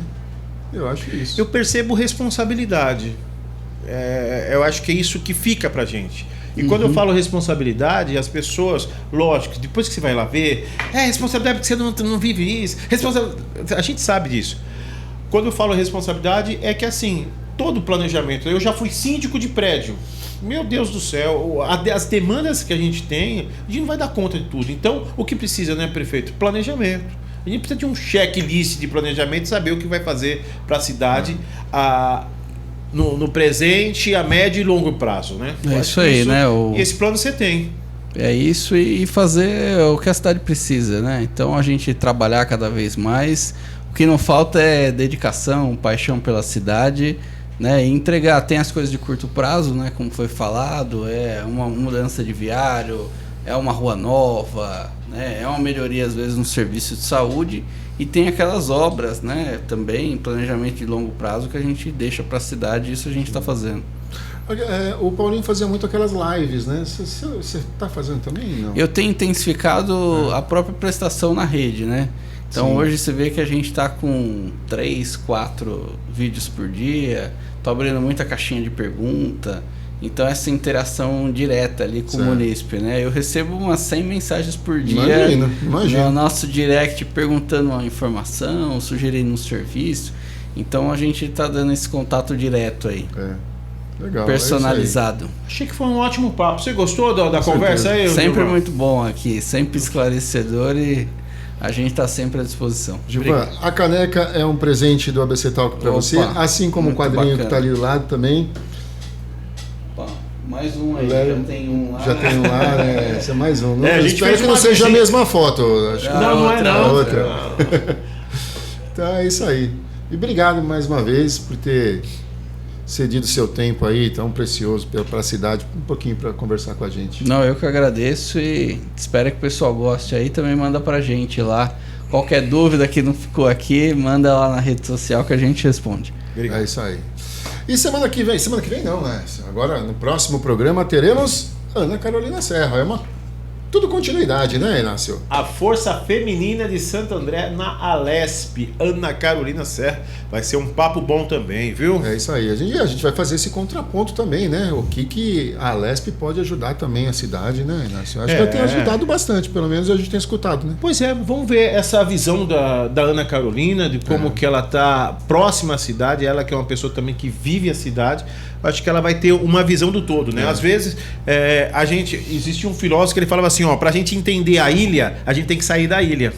Eu acho isso. Eu percebo responsabilidade. Eu acho que é isso que fica pra gente. E quando eu falo responsabilidade, as pessoas, lógico, depois que você vai lá ver, responsabilidade porque você não vive isso. A gente sabe disso. Quando eu falo responsabilidade, é que assim, todo planejamento, eu já fui síndico de prédio. Meu Deus do céu, as demandas que a gente tem, a gente não vai dar conta de tudo. Então, o que precisa, né, prefeito? Planejamento. A gente precisa de um checklist de planejamento, saber o que vai fazer para a cidade no presente, a médio e longo prazo, né? É isso aí, né? E esse plano você tem. É isso, e fazer o que a cidade precisa, né? Então a gente trabalhar cada vez mais. O que não falta é dedicação, paixão pela cidade, né? E entregar. Tem as coisas de curto prazo, né? Como foi falado, é uma mudança de viário, é uma rua nova, né? É uma melhoria às vezes no serviço de saúde, e tem aquelas obras, né? Também planejamento de longo prazo que a gente deixa para a cidade, isso a gente está fazendo. O Paulinho fazia muito aquelas lives, né? Você está fazendo também? Não? Eu tenho intensificado a própria prestação na rede, né? Então sim, hoje você vê que a gente está com 3, 4 vídeos por dia, tô abrindo muita caixinha de pergunta. Então essa interação direta ali com o munícipe, né? Eu recebo umas 100 mensagens por dia imagino. no nosso direct perguntando uma informação, sugerindo um serviço. Então a gente está dando esse contato direto aí. Legal, personalizado. Achei que foi um ótimo papo. Você gostou da conversa aí? Sempre muito bom aqui, sempre esclarecedor, e a gente está sempre à disposição. Gilvan, a caneca é um presente do ABC Talk para você, assim como o quadrinho bacana que está ali do lado também. Mais um aí, já tem um lá. Já tem um lá, né? Esse é mais um. A gente espero que não seja a mesma foto. Acho que não é não. Outra. Então é isso aí. E obrigado mais uma vez por ter cedido seu tempo aí, tão precioso para a cidade, um pouquinho para conversar com a gente. Não, eu que agradeço, e espero que o pessoal goste aí, também manda pra gente lá. Qualquer dúvida que não ficou aqui, manda lá na rede social que a gente responde. Obrigado. É isso aí. E semana que vem não, né? Agora no próximo programa teremos Ana Carolina Serra. Tudo continuidade, né, Inácio? A Força Feminina de Santo André na Alesp, Ana Carolina Serra. Vai ser um papo bom também, viu? É isso aí. A gente vai fazer esse contraponto também, né? O que a Alesp pode ajudar também a cidade, né, Inácio? Acho que ela tem ajudado bastante, pelo menos a gente tem escutado, né? Pois é, vamos ver essa visão da Ana Carolina, de como que ela está próxima à cidade, ela que é uma pessoa também que vive a cidade. Acho que ela vai ter uma visão do todo, né? Às vezes, existe um filósofo que ele falava assim, ó, pra gente entender a ilha, a gente tem que sair da ilha.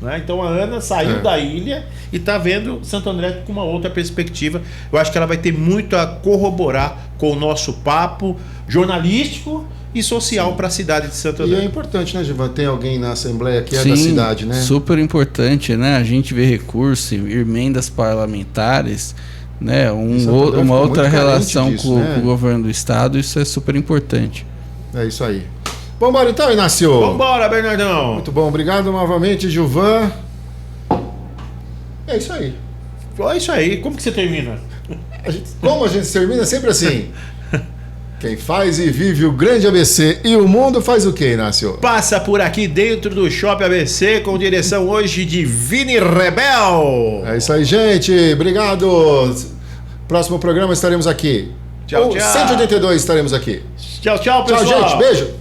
Né? Então a Ana saiu da ilha e tá vendo Santo André com uma outra perspectiva. Eu acho que ela vai ter muito a corroborar com o nosso papo jornalístico e social para a cidade de Santo André. E é importante, né, Givan? Tem alguém na Assembleia que é da cidade, né? Super importante, né? A gente vê recurso, emendas parlamentares, né? Uma outra relação disso, com né? o governo do estado, isso é super importante. É isso aí. Vambora então, Inácio. Vambora, Bernardão. Muito bom, obrigado novamente, Gilvan. É isso aí. É isso aí. Como que você termina? Como a gente termina? Sempre assim. Quem faz e vive o grande ABC e o mundo faz o quê, Inácio? Passa por aqui dentro do Shopping ABC com direção hoje de Vini Rebel. É isso aí, gente. Obrigado. Próximo programa estaremos aqui. Tchau, tchau. 182 estaremos aqui. Tchau, tchau, pessoal. Tchau, gente. Beijo.